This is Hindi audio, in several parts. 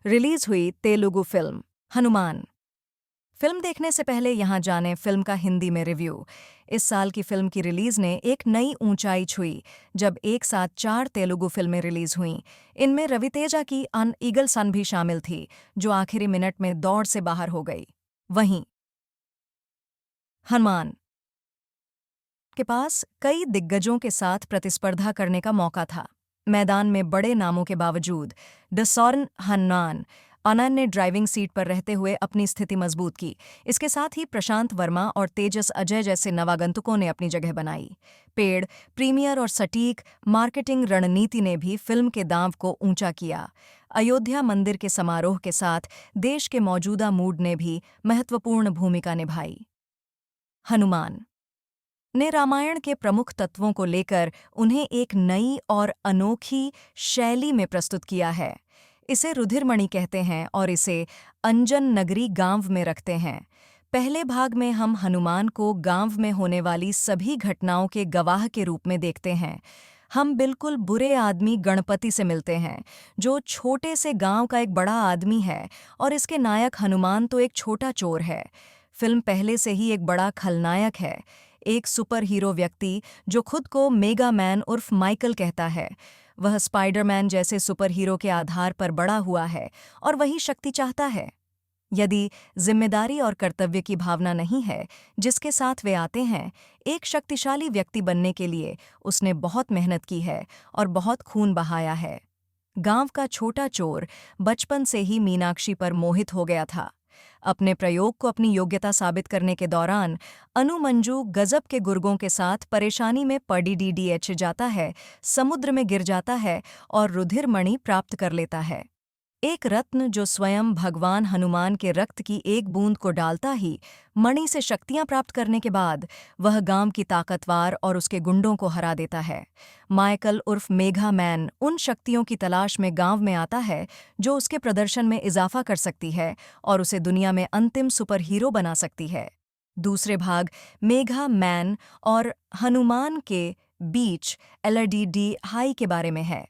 रिलीज हुई तेलुगु फिल्म हनुमान। फिल्म देखने से पहले यहाँ जाने फिल्म का हिंदी में रिव्यू। इस साल की फिल्म की रिलीज ने एक नई ऊंचाई छुई जब एक साथ 4 तेलुगु फिल्में रिलीज हुईं। इनमें रवितेजा की अन ईगल सन भी शामिल थी, जो आखिरी मिनट में दौड़ से बाहर हो गई। वहीं हनुमान के पास कई दिग्गजों के साथ प्रतिस्पर्धा करने का मौका था। मैदान में बड़े नामों के बावजूद डसॉर्न हन्नान आनंद ने ड्राइविंग सीट पर रहते हुए अपनी स्थिति मजबूत की। इसके साथ ही प्रशांत वर्मा और तेजस अजय जैसे नवागंतुकों ने अपनी जगह बनाई। पेड, प्रीमियर और सटीक मार्केटिंग रणनीति ने भी फिल्म के दांव को ऊंचा किया। अयोध्या मंदिर के समारोह के साथ देश के मौजूदा मूड ने भी महत्वपूर्ण भूमिका निभाई। हनुमान ने रामायण के प्रमुख तत्वों को लेकर उन्हें एक नई और अनोखी शैली में प्रस्तुत किया है। इसे रुधिरमणि कहते हैं और इसे अंजन नगरी गांव में रखते हैं। पहले भाग में हम हनुमान को गांव में होने वाली सभी घटनाओं के गवाह के रूप में देखते हैं। हम बिल्कुल बुरे आदमी गणपति से मिलते हैं, जो छोटे से गांव का एक बड़ा आदमी है, और इसके नायक हनुमान तो एक छोटा चोर है। फिल्म पहले से ही एक बड़ा खलनायक है, एक सुपर हीरो व्यक्ति जो खुद को मेगा मैन उर्फ माइकल कहता है। वह स्पाइडरमैन जैसे सुपर हीरो के आधार पर बड़ा हुआ है और वही शक्ति चाहता है। यदि जिम्मेदारी और कर्तव्य की भावना नहीं है जिसके साथ वे आते हैं, एक शक्तिशाली व्यक्ति बनने के लिए उसने बहुत मेहनत की है और बहुत खून बहाया है। गांव का छोटा चोर बचपन से ही मीनाक्षी पर मोहित हो गया था। अपने प्रयोग को अपनी योग्यता साबित करने के दौरान अनु मंजू गजब के गुर्गों के साथ परेशानी में पड़ीडीडीएच जाता है, समुद्र में गिर जाता है और रुधिरमणि प्राप्त कर लेता है। एक रत्न जो स्वयं भगवान हनुमान के रक्त की एक बूंद को डालता ही मणि से शक्तियां प्राप्त करने के बाद वह गांव की ताकतवार और उसके गुंडों को हरा देता है। माइकल उर्फ मेघा मैन उन शक्तियों की तलाश में गांव में आता है जो उसके प्रदर्शन में इजाफा कर सकती है और उसे दुनिया में अंतिम सुपर हीरो बना सकती है। दूसरे भाग मेघा मैन और हनुमान के बीच एलडीडी हाई के बारे में है।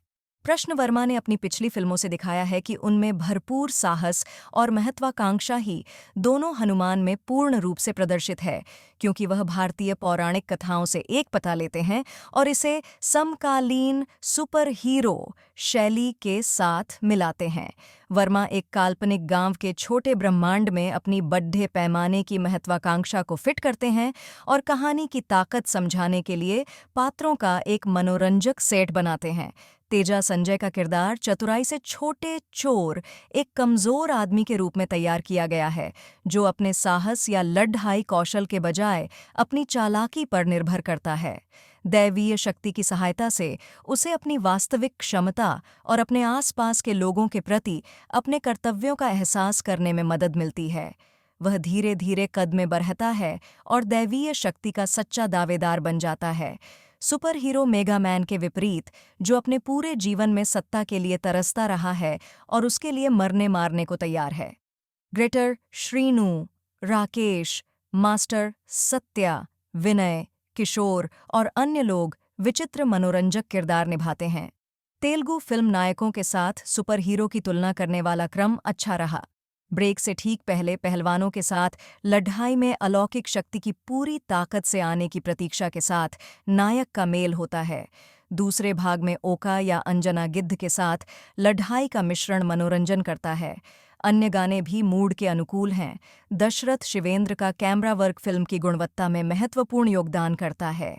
प्रश्न वर्मा ने अपनी पिछली फिल्मों से दिखाया है कि उनमें भरपूर साहस और महत्वाकांक्षा ही दोनों हनुमान में पूर्ण रूप से प्रदर्शित है, क्योंकि वह भारतीय पौराणिक कथाओं से एक पता लेते हैं और इसे समकालीन सुपर हीरो शैली के साथ मिलाते हैं। वर्मा एक काल्पनिक गांव के छोटे ब्रह्मांड में अपनी बड्ढे पैमाने की महत्वाकांक्षा को फिट करते हैं और कहानी की ताकत समझाने के लिए पात्रों का एक मनोरंजक सेट बनाते हैं। तेजा संजय का किरदार चतुराई से छोटे चोर, एक कमजोर आदमी के रूप में तैयार किया गया है, जो अपने साहस या लड़ाई कौशल के बजाय अपनी चालाकी पर निर्भर करता है। दैवीय शक्ति की सहायता से उसे अपनी वास्तविक क्षमता और अपने आसपास के लोगों के प्रति अपने कर्तव्यों का एहसास करने में मदद मिलती है। वह धीरे धीरे कद में बढ़ता है और दैवीय शक्ति का सच्चा दावेदार बन जाता है। सुपर हीरो मेगा मैन के विपरीत, जो अपने पूरे जीवन में सत्ता के लिए तरसता रहा है और उसके लिए मरने मारने को तैयार है। ग्रेटर, श्रीनू, राकेश, मास्टर, सत्या, विनय, किशोर और अन्य लोग विचित्र मनोरंजक किरदार निभाते हैं। तेलुगु फिल्म नायकों के साथ सुपर हीरो की तुलना करने वाला क्रम अच्छा रहा। ब्रेक से ठीक पहले पहलवानों के साथ लड़ाई में अलौकिक शक्ति की पूरी ताकत से आने की प्रतीक्षा के साथ नायक का मेल होता है। दूसरे भाग में ओका या अंजना गिद्ध के साथ लड़ाई का मिश्रण मनोरंजन करता है। अन्य गाने भी मूड के अनुकूल हैं। दशरथ शिवेंद्र का कैमरा वर्क फिल्म की गुणवत्ता में महत्वपूर्ण योगदान करता है।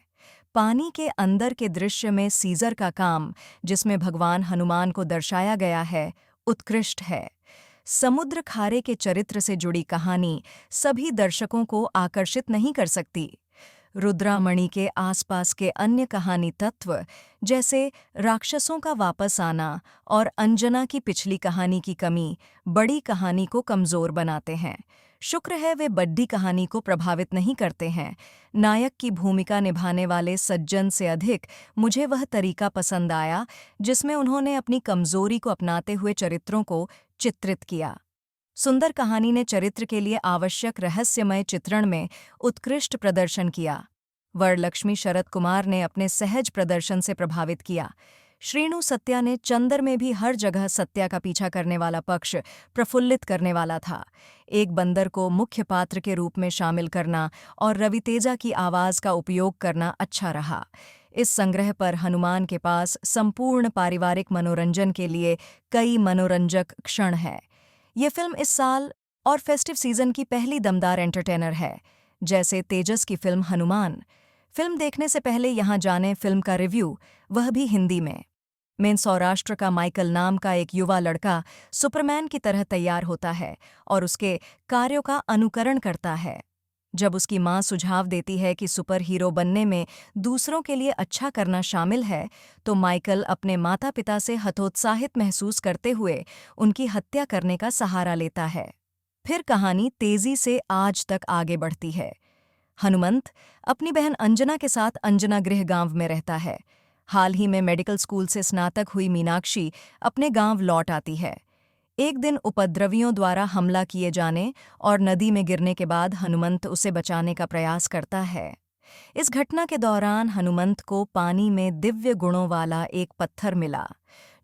पानी के अंदर के दृश्य में सीजर का काम, जिसमें भगवान हनुमान को दर्शाया गया है, उत्कृष्ट है। समुद्र खारे के चरित्र से जुड़ी कहानी सभी दर्शकों को आकर्षित नहीं कर सकती। रुद्रामणि के आसपास के अन्य कहानी तत्व, जैसे राक्षसों का वापस आना और अंजना की पिछली कहानी की कमी, बड़ी कहानी को कमजोर बनाते हैं। शुक्र है वे बड्डी कहानी को प्रभावित नहीं करते हैं। नायक की भूमिका निभाने वाले सज्जन से अधिक मुझे वह तरीका पसंद आया जिसमें उन्होंने अपनी कमजोरी को अपनाते हुए चरित्रों को चित्रित किया। सुंदर कहानी ने चरित्र के लिए आवश्यक रहस्यमय चित्रण में उत्कृष्ट प्रदर्शन किया। वरलक्ष्मी शरद कुमार ने अपने सहज प्रदर्शन से प्रभावित किया। श्रीनु सत्या ने चंदर में भी हर जगह सत्या का पीछा करने वाला पक्ष प्रफुल्लित करने वाला था। एक बंदर को मुख्य पात्र के रूप में शामिल करना और रवितेजा की आवाज का उपयोग करना अच्छा रहा। इस संग्रह पर हनुमान के पास संपूर्ण पारिवारिक मनोरंजन के लिए कई मनोरंजक क्षण हैं। ये फिल्म इस साल और फेस्टिव सीजन की पहली दमदार एंटरटेनर है, जैसे तेजस की फिल्म हनुमान। फिल्म देखने से पहले यहाँ जानें फिल्म का रिव्यू, वह भी हिंदी में। मेन सौराष्ट्र का माइकल नाम का एक युवा लड़का सुपरमैन की तरह तैयार होता है और उसके कार्यों का अनुकरण करता है। जब उसकी माँ सुझाव देती है कि सुपर हीरो बनने में दूसरों के लिए अच्छा करना शामिल है, तो माइकल अपने माता पिता से हतोत्साहित महसूस करते हुए उनकी हत्या करने का सहारा लेता है। फिर कहानी तेजी से आज तक आगे बढ़ती है। हनुमंत अपनी बहन अंजना के साथ अंजना गृह गांव में रहता है। हाल ही में मेडिकल स्कूल से स्नातक हुई मीनाक्षी अपने गांव लौट आती है। एक दिन उपद्रवियों द्वारा हमला किए जाने और नदी में गिरने के बाद हनुमंत उसे बचाने का प्रयास करता है। इस घटना के दौरान हनुमंत को पानी में दिव्य गुणों वाला एक पत्थर मिला।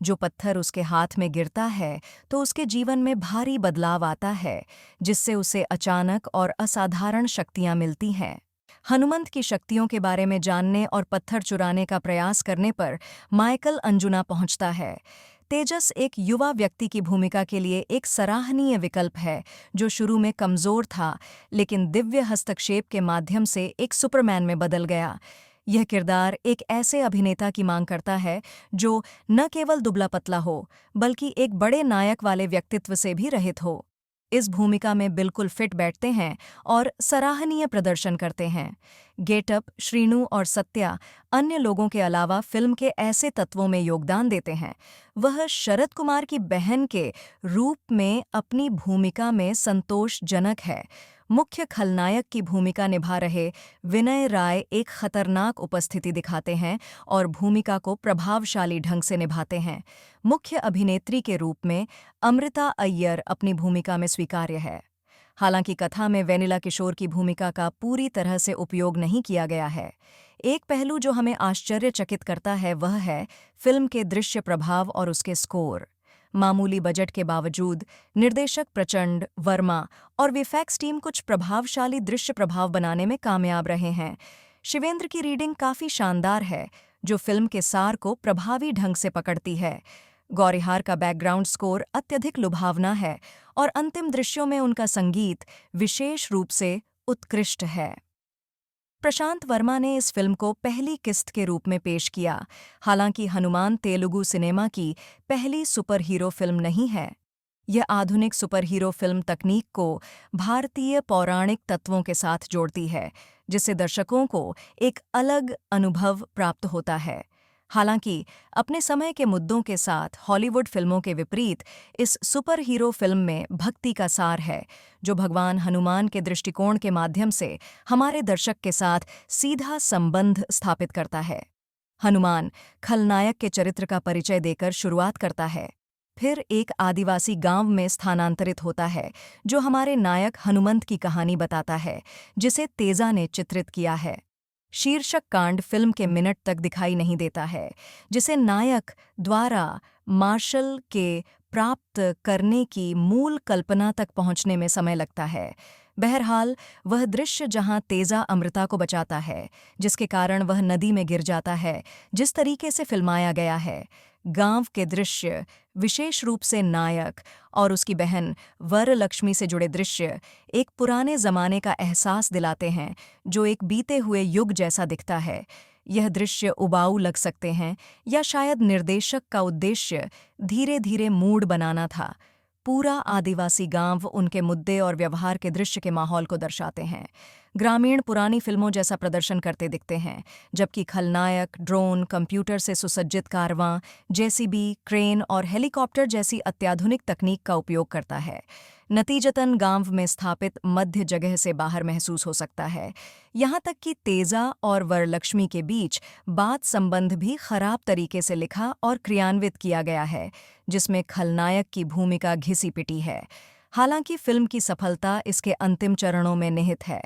जो पत्थर उसके हाथ में गिरता है तो उसके जीवन में भारी बदलाव आता है, जिससे उसे अचानक और असाधारण शक्तियां मिलती हैं। हनुमंत की शक्तियों के बारे में जानने और पत्थर चुराने का प्रयास करने पर माइकल अंजुना पहुंचता है। तेजस एक युवा व्यक्ति की भूमिका के लिए एक सराहनीय विकल्प है, जो शुरू में कमजोर था लेकिन दिव्य हस्तक्षेप के माध्यम से एक सुपरमैन में बदल गया। यह किरदार एक ऐसे अभिनेता की मांग करता है जो न केवल दुबला पतला हो, बल्कि एक बड़े नायक वाले व्यक्तित्व से भी रहित हो। इस भूमिका में बिल्कुल फिट बैठते हैं और सराहनीय प्रदर्शन करते हैं। गेटअप, श्रीनु और सत्या अन्य लोगों के अलावा फिल्म के ऐसे तत्वों में योगदान देते हैं। वह शरद कुमार की बहन के रूप में अपनी भूमिका में संतोषजनक है। मुख्य खलनायक की भूमिका निभा रहे विनय राय एक खतरनाक उपस्थिति दिखाते हैं और भूमिका को प्रभावशाली ढंग से निभाते हैं। मुख्य अभिनेत्री के रूप में अमृता अय्यर अपनी भूमिका में स्वीकार्य है। हालांकि कथा में वेनिला किशोर की भूमिका का पूरी तरह से उपयोग नहीं किया गया है। एक पहलू जो हमें आश्चर्यचकित करता है वह है फिल्म के दृश्य प्रभाव और उसके स्कोर। मामूली बजट के बावजूद निर्देशक प्रचंड, वर्मा और वीएफएक्स टीम कुछ प्रभावशाली दृश्य प्रभाव बनाने में कामयाब रहे हैं। शिवेंद्र की रीडिंग काफ़ी शानदार है, जो फिल्म के सार को प्रभावी ढंग से पकड़ती है। गौरिहार का बैकग्राउंड स्कोर अत्यधिक लुभावना है और अंतिम दृश्यों में उनका संगीत विशेष रूप से उत्कृष्ट है। प्रशांत वर्मा ने इस फिल्म को पहली किस्त के रूप में पेश किया। हालांकि हनुमान तेलुगु सिनेमा की पहली सुपर हीरो फिल्म नहीं है। यह आधुनिक सुपर हीरो फिल्म तकनीक को भारतीय पौराणिक तत्वों के साथ जोड़ती है, जिससे दर्शकों को एक अलग अनुभव प्राप्त होता है। हालांकि अपने समय के मुद्दों के साथ हॉलीवुड फिल्मों के विपरीत इस सुपर हीरो फिल्म में भक्ति का सार है, जो भगवान हनुमान के दृष्टिकोण के माध्यम से हमारे दर्शक के साथ सीधा संबंध स्थापित करता है। हनुमान खलनायक के चरित्र का परिचय देकर शुरुआत करता है, फिर एक आदिवासी गांव में स्थानांतरित होता है, जो हमारे नायक हनुमंत की कहानी बताता है, जिसे तेजा ने चित्रित किया है। शीर्षक कांड फिल्म के मिनट तक दिखाई नहीं देता है, जिसे नायक द्वारा मार्शल के प्राप्त करने की मूल कल्पना तक पहुंचने में समय लगता है। बहरहाल वह दृश्य जहां तेजा अमृता को बचाता है, जिसके कारण वह नदी में गिर जाता है, जिस तरीके से फिल्माया गया है। गांव के दृश्य, विशेष रूप से नायक और उसकी बहन वरलक्ष्मी से जुड़े दृश्य, एक पुराने जमाने का एहसास दिलाते हैं, जो एक बीते हुए युग जैसा दिखता है। यह दृश्य उबाऊ लग सकते हैं या शायद निर्देशक का उद्देश्य धीरे धीरे मूड बनाना था। पूरा आदिवासी गांव उनके मुद्दे और व्यवहार के दृश्य के माहौल को दर्शाते हैं। ग्रामीण पुरानी फिल्मों जैसा प्रदर्शन करते दिखते हैं, जबकि खलनायक ड्रोन, कंप्यूटर से सुसज्जित कारवां, जेसीबी, क्रेन और हेलीकॉप्टर जैसी अत्याधुनिक तकनीक का उपयोग करता है। नतीजतन गांव में स्थापित मध्य जगह से बाहर महसूस हो सकता है। यहाँ तक कि तेजा और वरलक्ष्मी के बीच बात संबंध भी खराब तरीके से लिखा और क्रियान्वित किया गया है, जिसमें खलनायक की भूमिका घिसी पिटी है। हालांकि फिल्म की सफलता इसके अंतिम चरणों में निहित है।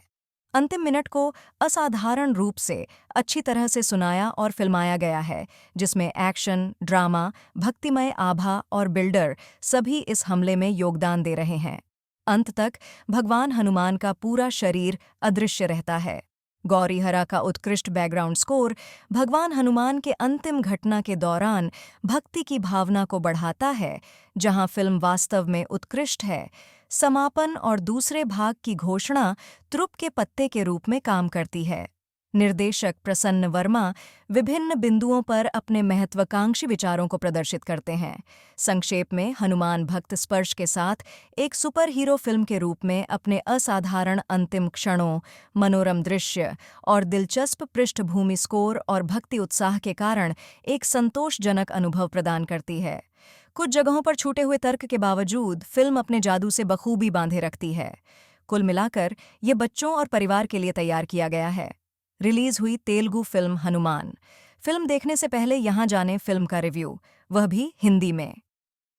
अंतिम मिनट को असाधारण रूप से अच्छी तरह से सुनाया और फिल्माया गया है, जिसमें एक्शन, ड्रामा, भक्तिमय आभा और बिल्डर सभी इस हमले में योगदान दे रहे हैं। अंत तक भगवान हनुमान का पूरा शरीर अदृश्य रहता है। गौरीहरा का उत्कृष्ट बैकग्राउंड स्कोर भगवान हनुमान के अंतिम घटना के दौरान भक्ति की भावना को बढ़ाता है, जहां फिल्म वास्तव में उत्कृष्ट है। समापन और दूसरे भाग की घोषणा त्रुप के पत्ते के रूप में काम करती है। निर्देशक प्रसन्न वर्मा विभिन्न बिंदुओं पर अपने महत्वाकांक्षी विचारों को प्रदर्शित करते हैं। संक्षेप में, हनुमान भक्त स्पर्श के साथ एक सुपर हीरो फिल्म के रूप में अपने असाधारण अंतिम क्षणों, मनोरम दृश्य और दिलचस्प पृष्ठभूमि स्कोर और भक्ति उत्साह के कारण एक संतोषजनक अनुभव प्रदान करती है। कुछ जगहों पर छूटे हुए तर्क के बावजूद फिल्म अपने जादू से बखूबी बांधे रखती है। कुल मिलाकर ये बच्चों और परिवार के लिए तैयार किया गया है। रिलीज हुई तेलुगु फिल्म हनुमान। फिल्म देखने से पहले यहाँ जाने फिल्म का रिव्यू, वह भी हिंदी में।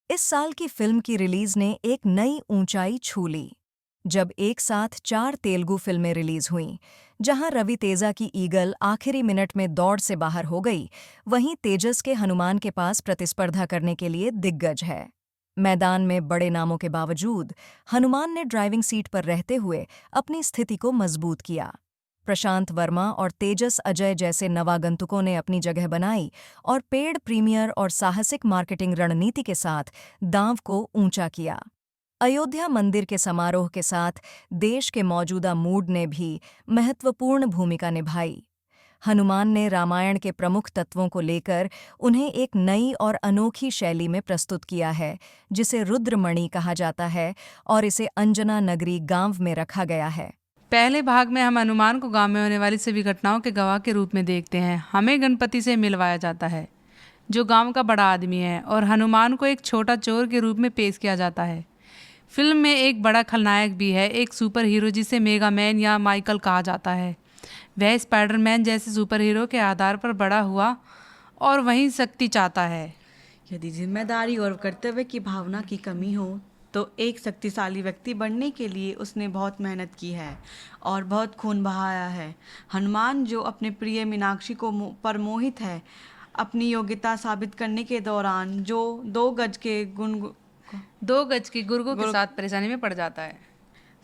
इस साल की फिल्म की रिलीज ने एक नई ऊंचाई छू ली, जब एक साथ 4 तेलुगु फिल्में रिलीज हुईं। जहां रवि तेजा की ईगल आखिरी मिनट में दौड़ से बाहर हो गई, वहीं तेजस के हनुमान के पास प्रतिस्पर्धा करने के लिए दिग्गज है। मैदान में बड़े नामों के बावजूद हनुमान ने ड्राइविंग सीट पर रहते हुए अपनी स्थिति को मजबूत किया। प्रशांत वर्मा और तेजस अजय जैसे नवागंतुकों ने अपनी जगह बनाई और पेड प्रीमियर और साहसिक मार्केटिंग रणनीति के साथ दांव को ऊंचा किया। अयोध्या मंदिर के समारोह के साथ देश के मौजूदा मूड ने भी महत्वपूर्ण भूमिका निभाई। हनुमान ने रामायण के प्रमुख तत्वों को लेकर उन्हें एक नई और अनोखी शैली में प्रस्तुत किया है, जिसे रुद्रमणि कहा जाता है, और इसे अंजना नगरी गांव में रखा गया है। पहले भाग में हम हनुमान को गांव में होने वाली सभी घटनाओं के गवाह के रूप में देखते हैं। हमें गणपति से मिलवाया जाता है, जो गांव का बड़ा आदमी है, और हनुमान को एक छोटा चोर के रूप में पेश किया जाता है। फिल्म में एक बड़ा खलनायक भी है, एक सुपर हीरो जिसे मेगामैन या माइकल कहा जाता है। वह स्पाइडरमैन जैसे सुपर हीरो के आधार पर बड़ा हुआ और वहीं शक्ति चाहता है। यदि जिम्मेदारी और कर्तव्य की भावना की कमी हो तो एक शक्तिशाली व्यक्ति बनने के लिए उसने बहुत मेहनत की है और बहुत खून बहाया है। हनुमान, जो अपने प्रिय मीनाक्षी को पर मोहित है, अपनी योग्यता साबित करने के दौरान जो 2 गज की गुर्गों के साथ परेशानी में पड़ जाता है,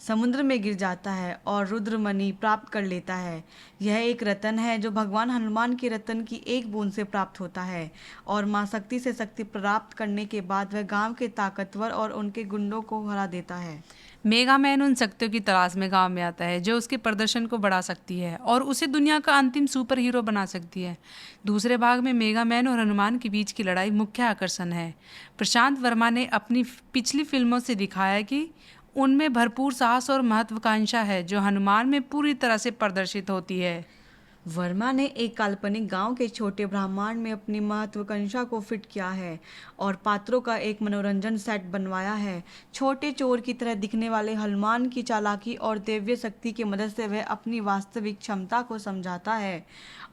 समुद्र में गिर जाता है और रुद्रमणि प्राप्त कर लेता है। यह एक रत्न है जो भगवान हनुमान के रत्न की एक बूंद से प्राप्त होता है, और मां शक्ति से शक्ति प्राप्त करने के बाद वह गांव के ताकतवर और उनके गुंडों को हरा देता है। मेगामैन उन शक्तियों की तलाश में गांव में आता है जो उसके प्रदर्शन को बढ़ा सकती है और उसे दुनिया का अंतिम सुपर हीरो बना सकती है। दूसरे भाग में मेगामैन और हनुमान के बीच की लड़ाई मुख्य आकर्षण है। प्रशांत वर्मा ने अपनी पिछली फिल्मों से दिखाया कि उनमें भरपूर साहस और महत्वाकांक्षा है, जो हनुमान में पूरी तरह से प्रदर्शित होती है। वर्मा ने एक काल्पनिक गांव के छोटे ब्रह्मांड में अपनी महत्वाकांक्षा को फिट किया है और पात्रों का एक मनोरंजन सेट बनवाया है। छोटे चोर की तरह दिखने वाले हनुमान की चालाकी और दिव्य शक्ति की मदद से वह अपनी वास्तविक क्षमता को समझाता है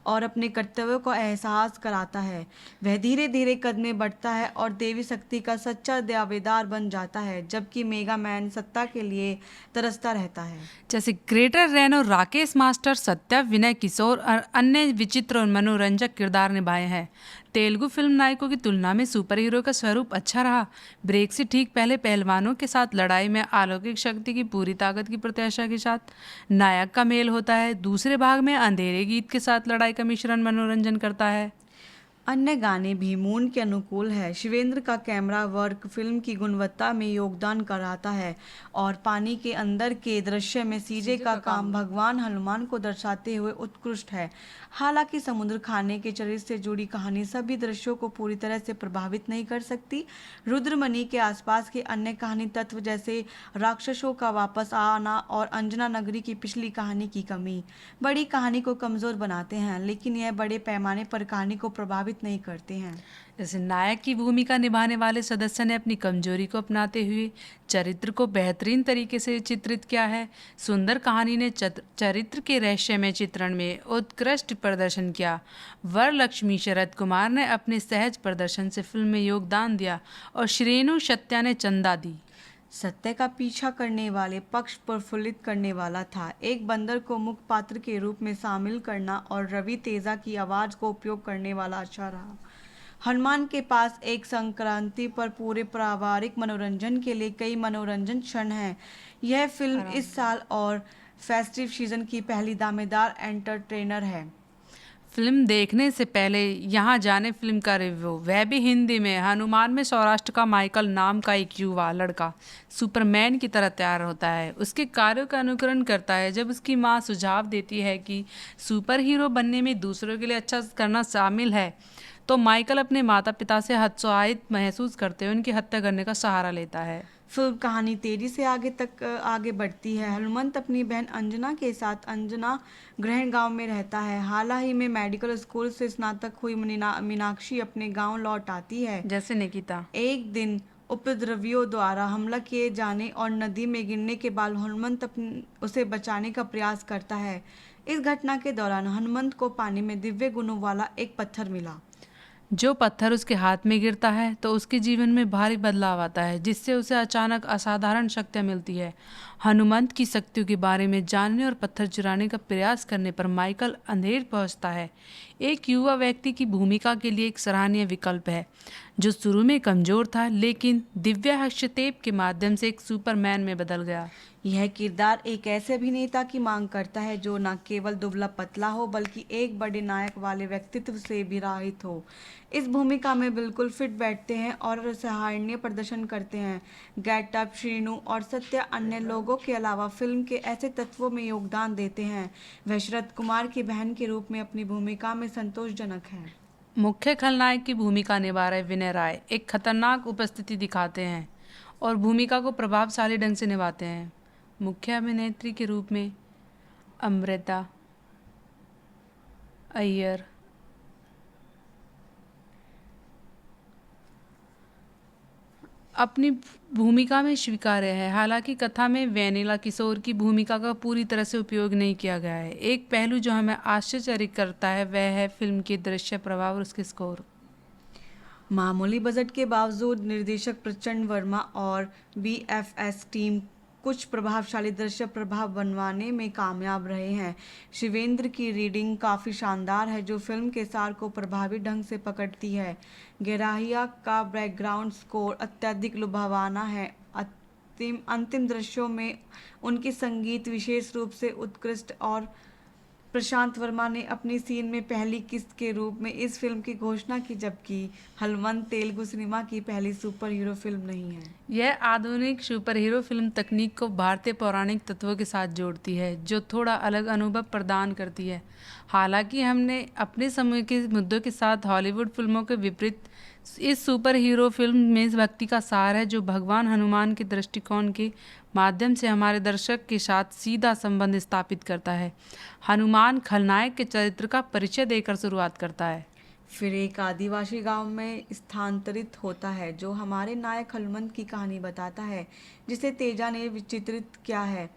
और अपने कर्तव्यों का एहसास कराता है। वह धीरे धीरे कदम बढ़ता है और देवी शक्ति का सच्चा दावेदार बन जाता है, जबकि मेगामैन सत्ता के लिए तरसता रहता है। जैसे greater Reno, Rakesh master, Satya, Vinay Kishore और अन्य विचित्र और मनोरंजक किरदार निभाए हैं। तेलुगु फिल्म नायकों की तुलना में सुपर हीरो का स्वरूप अच्छा रहा। ब्रेक से ठीक पहले पहलवानों के साथ लड़ाई में अलौकिक शक्ति की पूरी ताकत की प्रत्याशा के साथ नायक का मेल होता है। दूसरे भाग में अंधेरे गीत के साथ लड़ाई का मिश्रण मनोरंजन करता है। अन्य गाने भी मूड के अनुकूल है। शिवेंद्र का कैमरा वर्क फिल्म की गुणवत्ता में योगदान कराता है और पानी के अंदर के दृश्य में सीजे का काम भगवान हनुमान को दर्शाते हुए उत्कृष्ट है। हालांकि समुद्र खाने के चरित्र से जुड़ी कहानी सभी दृश्यों को पूरी तरह से प्रभावित नहीं कर सकती। रुद्रमणि के आसपास के अन्य कहानी तत्व जैसे राक्षसों का वापस आना और अंजना नगरी की पिछली कहानी की कमी बड़ी कहानी को कमजोर बनाते हैं, लेकिन यह बड़े पैमाने पर कहानी को प्रभावित नहीं करते हैं। जैसे नायक की भूमिका निभाने वाले सदस्य ने अपनी कमजोरी को अपनाते हुए चरित्र को बेहतरीन तरीके से चित्रित किया है। सुंदर कहानी ने चरित्र के रहस्यमय चित्रण में उत्कृष्ट प्रदर्शन किया। वरलक्ष्मी शरद कुमार ने अपने सहज प्रदर्शन से फिल्म में योगदान दिया और श्रेणु सत्या ने चंदा दी। सत्य का पीछा करने वाले पक्ष प्रफुल्लित करने वाला था। एक बंदर को मुख्य पात्र के रूप में शामिल करना और रवि तेजा की आवाज को उपयोग करने वाला अच्छा रहा। हनुमान के पास एक संक्रांति पर पूरे पारिवारिक मनोरंजन के लिए कई मनोरंजन क्षण हैं। यह फिल्म इस साल और फेस्टिव सीजन की पहली दामेदार एंटरटेनर है। फिल्म देखने से पहले यहाँ जाने फिल्म का रिव्यू, वह भी हिंदी में। हनुमान में सौराष्ट्र का माइकल नाम का एक युवा लड़का सुपरमैन की तरह तैयार होता है, उसके कार्यों का अनुकरण करता है। जब उसकी माँ सुझाव देती है कि सुपर हीरो बनने में दूसरों के लिए अच्छा करना शामिल है, तो माइकल अपने माता पिता से हतोत्साहित महसूस करते हुए उनकी हत्या करने का सहारा लेता है। फिल्म कहानी तेजी से आगे बढ़ती है। हनुमंत अपनी बहन अंजना के साथ अंजना ग्रहण गांव में रहता है। हाल ही में मेडिकल स्कूल से स्नातक हुई मीनाक्षी अपने गांव लौट आती है। जैसे निकिता एक दिन उपद्रवियों द्वारा हमला किए जाने और नदी में गिरने के बाद हनुमंत उसे बचाने का प्रयास करता है। इस घटना के दौरान हनुमंत को पानी में दिव्य गुणों वाला एक पत्थर मिला। जो पत्थर उसके हाथ में गिरता है तो उसके जीवन में भारी बदलाव आता है, जिससे उसे अचानक असाधारण शक्तियाँ मिलती है। हनुमंत की शक्तियों के बारे में जानने और पत्थर चुराने का प्रयास करने पर माइकल अंधेर पहुंचता है। एक युवा व्यक्ति की भूमिका के लिए एक सराहनीय विकल्प है, जो शुरू में कमजोर था लेकिन दिव्य हस्तक्षेप के माध्यम से एक सुपरमैन में बदल गया। यह किरदार एक ऐसे अभिनेता की मांग करता है जो न केवल दुबला पतला हो बल्कि एक बड़े नायक वाले व्यक्तित्व से भी रहित हो। इस भूमिका में बिल्कुल फिट बैठते हैं और सराहनीय प्रदर्शन करते हैं। गेटअप, श्रीनु और सत्या अन्य लोगों के अलावा फिल्म के ऐसे तत्वों में योगदान देते हैं। वह शरद कुमार की बहन के रूप में अपनी भूमिका में संतोषजनक है। मुख्य खलनायक की भूमिका निभा रहे विनय राय एक खतरनाक उपस्थिति दिखाते हैं और भूमिका को प्रभावशाली ढंग से निभाते हैं। मुख्य अभिनेत्री के रूप में अमृता अय्यर अपनी भूमिका में स्वीकार्य है। हालांकि कथा में वेनिला किशोर की भूमिका का पूरी तरह से उपयोग नहीं किया गया है। एक पहलू जो हमें आश्चर्यचकित करता है वह है फिल्म के दृश्य प्रभाव और उसके स्कोर। मामूली बजट के बावजूद निर्देशक प्रचंड वर्मा और बीएफएस टीम कुछ प्रभावशाली दृश्य प्रभाव बनवाने में कामयाब रहे हैं। शिवेंद्र की रीडिंग काफ़ी शानदार है, जो फिल्म के सार को प्रभावी ढंग से पकड़ती है। गेराहिया का बैकग्राउंड स्कोर अत्यधिक लुभावना है। अंतिम दृश्यों में उनकी संगीत विशेष रूप से उत्कृष्ट और प्रशांत वर्मा ने अपनी सीन में पहली किस्त के रूप में इस फिल्म की घोषणा की, जबकि हनुमंत तेलुगु सिनेमा की पहली सुपर हीरो फिल्म नहीं है। यह आधुनिक सुपर हीरो फिल्म तकनीक को भारतीय पौराणिक तत्वों के साथ जोड़ती है, जो थोड़ा अलग अनुभव प्रदान करती है। हालांकि हमने अपने समय के मुद्दों के साथ हॉलीवुड फिल्मों के विपरीत इस सुपर हीरो फिल्म में भक्ति का सार है, जो भगवान हनुमान के दृष्टिकोण के माध्यम से हमारे दर्शक के साथ सीधा संबंध स्थापित करता है। हनुमान खलनायक के चरित्र का परिचय देकर शुरुआत करता है, फिर एक आदिवासी गांव में स्थानांतरित होता है, जो हमारे नायक हनुमंत की कहानी बताता है, जिसे तेजा ने विचित्रित किया है।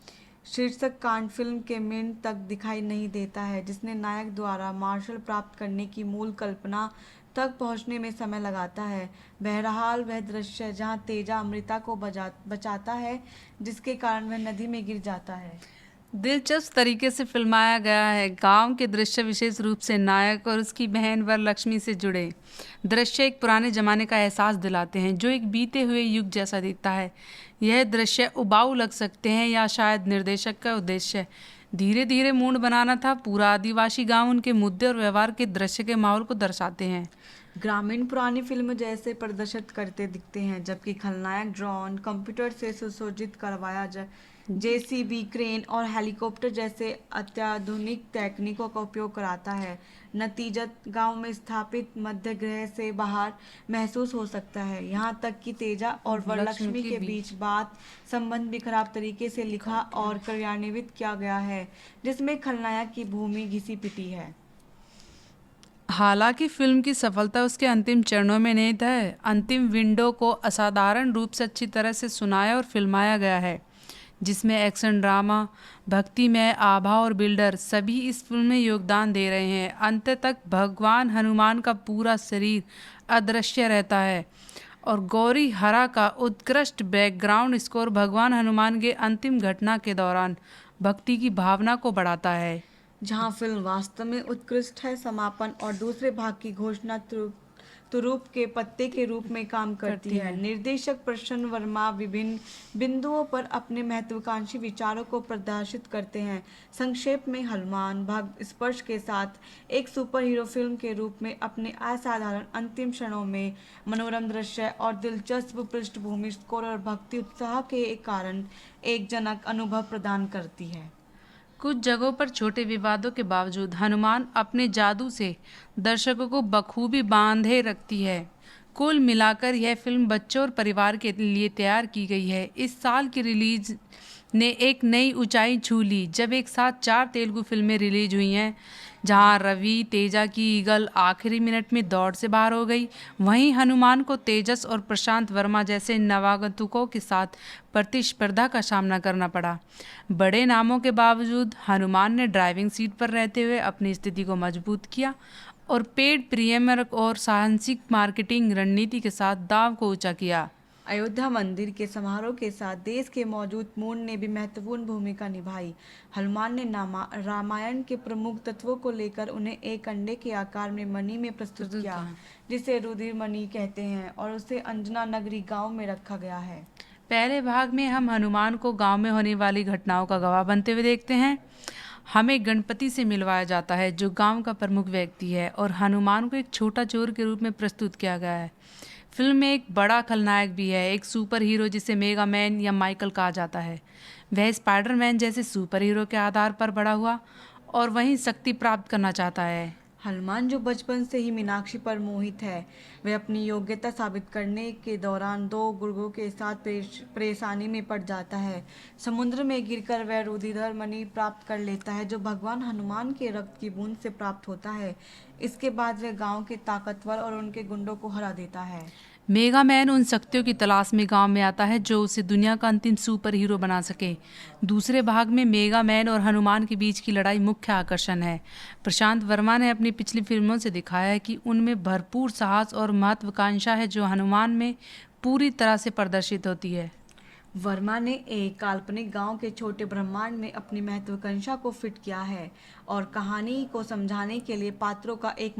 शीर्षक कांड फिल्म के मिनट तक दिखाई नहीं देता है, जिसने नायक द्वारा मार्शल प्राप्त करने की मूल कल्पना तक पहुंचने में समय लगाता है। बहरहाल वह दृश्य जहां तेजा अमृता को बचाता है, जिसके कारण वह नदी में गिर जाता है, दिलचस्प तरीके से फिल्माया गया है। गांव के दृश्य विशेष रूप से नायक और उसकी बहन वरलक्ष्मी से जुड़े दृश्य एक पुराने जमाने का एहसास दिलाते हैं, जो एक बीते हुए युग जैसा दिखता है। यह दृश्य उबाऊ लग सकते हैं या शायद निर्देशक का उद्देश्य धीरे धीरे मूड बनाना था। पूरा आदिवासी गांव उनके मुद्दे और व्यवहार के दृश्य के माहौल को दर्शाते हैं। ग्रामीण पुरानी फिल्म जैसे प्रदर्शित करते दिखते हैं, जबकि खलनायक ड्रोन कंप्यूटर से सुसज्जित करवाया जेसीबी, क्रेन और हेलीकॉप्टर जैसे अत्याधुनिक तकनीकों का उपयोग कराता है। नतीजत गांव में स्थापित मध्य ग्रह से बाहर महसूस हो सकता है। यहाँ तक कि तेजा और वरलक्ष्मी के बीच बात संबंध भी खराब तरीके से लिखा और कार्यान्वित किया गया है, जिसमें खलनायक की भूमि घिसी पिटी है। हालांकि फिल्म की सफलता उसके अंतिम चरणों में निहित है। अंतिम विंडो को असाधारण रूप से अच्छी तरह से सुनाया और फिल्माया गया है, जिसमें एक्शन, ड्रामा, भक्तिमय आभा और बिल्डर सभी इस फिल्म में योगदान दे रहे हैं। अंत तक भगवान हनुमान का पूरा शरीर अदृश्य रहता है। और गौरी हरा का उत्कृष्ट बैकग्राउंड स्कोर भगवान हनुमान के अंतिम घटना के दौरान भक्ति की भावना को बढ़ाता है। जहाँ फिल्म वास्तव में उत्कृष्ट है, समापन और दूसरे भाग की घोषणा तुरूप के पत्ते के रूप में काम करती है। निर्देशक प्रसन्न वर्मा विभिन्न बिंदुओं पर अपने महत्वाकांक्षी विचारों को प्रदर्शित करते हैं। संक्षेप में, हनुमान भाग स्पर्श के साथ एक सुपर हीरो फिल्म के रूप में अपने असाधारण अंतिम क्षणों में मनोरम दृश्य और दिलचस्प पृष्ठभूमि स्कोर और भक्ति उत्साह के कारण एक जनक अनुभव प्रदान करती है। कुछ जगहों पर छोटे विवादों के बावजूद हनुमान अपने जादू से दर्शकों को बखूबी बांधे रखती है। कुल मिलाकर यह फिल्म बच्चों और परिवार के लिए तैयार की गई है। इस साल की रिलीज ने एक नई ऊंचाई छू ली जब एक साथ 4 तेलुगु फिल्में रिलीज हुई हैं। जहां रवि तेजा की ईगल आखिरी मिनट में दौड़ से बाहर हो गई, वहीं हनुमान को तेजस और प्रशांत वर्मा जैसे नवागंतुकों के साथ प्रतिस्पर्धा का सामना करना पड़ा। बड़े नामों के बावजूद हनुमान ने ड्राइविंग सीट पर रहते हुए अपनी स्थिति को मजबूत किया और पेड प्रीमियर और साहसिक मार्केटिंग रणनीति के साथ दांव को ऊंचा किया। अयोध्या मंदिर के समारोह के साथ देश के मौजूद मूड ने भी महत्वपूर्ण भूमिका निभाई। हनुमान ने रामायण के प्रमुख तत्वों को लेकर उन्हें एक अंडे के आकार में मणि में प्रस्तुत किया, जिसे रुधिर मणि कहते हैं, और उसे अंजना नगरी गांव में रखा गया है। पहले भाग में हम हनुमान को गांव में होने वाली घटनाओं का गवाह बनते हुए देखते हैं। हमें गणपति से मिलवाया जाता है जो गांव का प्रमुख व्यक्ति है, और हनुमान को एक छोटा चोर के रूप में प्रस्तुत किया गया है। फिल्म में एक बड़ा खलनायक भी है, एक सुपर हीरो जिसे मेगा मैन या माइकल कहा जाता है। वह स्पाइडरमैन जैसे सुपर हीरो के आधार पर बड़ा हुआ और वहीं शक्ति प्राप्त करना चाहता है। हनुमान, जो बचपन से ही मीनाक्षी पर मोहित है, वह अपनी योग्यता साबित करने के दौरान 2 गुर्गों के साथ परेशानी में पड़ जाता है। समुद्र में गिरकर वह रुधिर मणि प्राप्त कर लेता है, जो भगवान हनुमान के रक्त की बूंद से प्राप्त होता है। इसके बाद वह गांव के ताकतवर और उनके गुंडों को हरा देता है। मेगा मैन उन शक्तियों की तलाश में गांव में आता है जो उसे दुनिया का अंतिम सुपर हीरो बना सके। दूसरे भाग में मेगा मैन और हनुमान के बीच की लड़ाई मुख्य आकर्षण है। प्रशांत वर्मा ने अपनी पिछली फिल्मों से दिखाया है कि उनमें भरपूर साहस और महत्वाकांक्षा है जो हनुमान में पूरी तरह से प्रदर्शित होती है। वर्मा ने एक काल्पनिक गांव के छोटे ब्रह्मांड में अपनी महत्वाकांक्षा को फिट किया है और कहानी को समझाने के लिए पात्रों का एक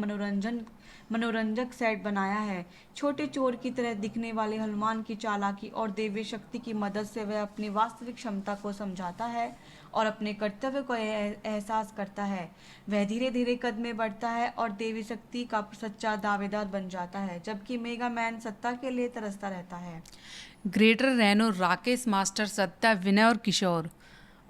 मनोरंजक सेट बनाया है। छोटे चोर की तरह दिखने वाले हनुमान की चालाकी और दैवीय शक्ति की मदद से वह अपनी वास्तविक क्षमता को समझाता है और अपने कर्तव्य को एहसास करता है। वह धीरे धीरे कद में बढ़ता है और देवी शक्ति का सच्चा दावेदार बन जाता है, जबकि मेगा मैन सत्ता के लिए तरसता रहता है। Greater Reno, Rakesh master, Satya, Vinay और किशोर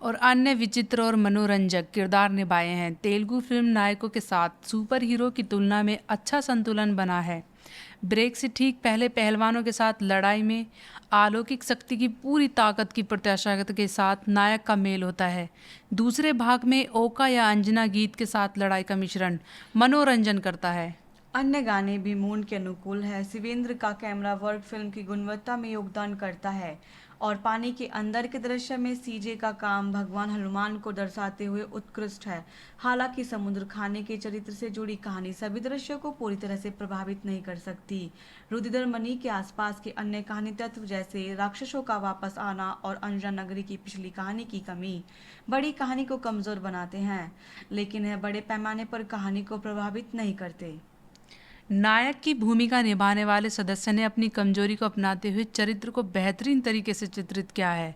और अन्य विचित्र और मनोरंजक किरदार निभाए हैं। तेलुगु फिल्म नायकों के साथ सुपर हीरो की तुलना में अच्छा संतुलन बना है। ब्रेक से ठीक पहले पहलवानों के साथ लड़ाई में अलौकिक शक्ति की पूरी ताकत की प्रत्याशा के साथ नायक का मेल होता है। दूसरे भाग में ओका या अंजना गीत के साथ लड़ाई का मिश्रण मनोरंजन करता है। अन्य गाने भी मूड के अनुकूल है। शिवेंद्र का कैमरा वर्क फिल्म की गुणवत्ता में योगदान करता है और पानी के अंदर के दृश्य में सीजे का काम भगवान हनुमान को दर्शाते हुए उत्कृष्ट है। हालांकि समुद्र खाने के चरित्र से जुड़ी कहानी सभी दृश्यों को पूरी तरह से प्रभावित नहीं कर सकती। रुधिर मणि के आसपास के अन्य कहानी तत्व जैसे राक्षसों का वापस आना और अंजना नगरी की पिछली कहानी की कमी बड़ी कहानी को कमजोर बनाते हैं, लेकिन यह बड़े पैमाने पर कहानी को प्रभावित नहीं करते। नायक की भूमिका निभाने वाले सदस्य ने अपनी कमजोरी को अपनाते हुए चरित्र को बेहतरीन तरीके से चित्रित किया है।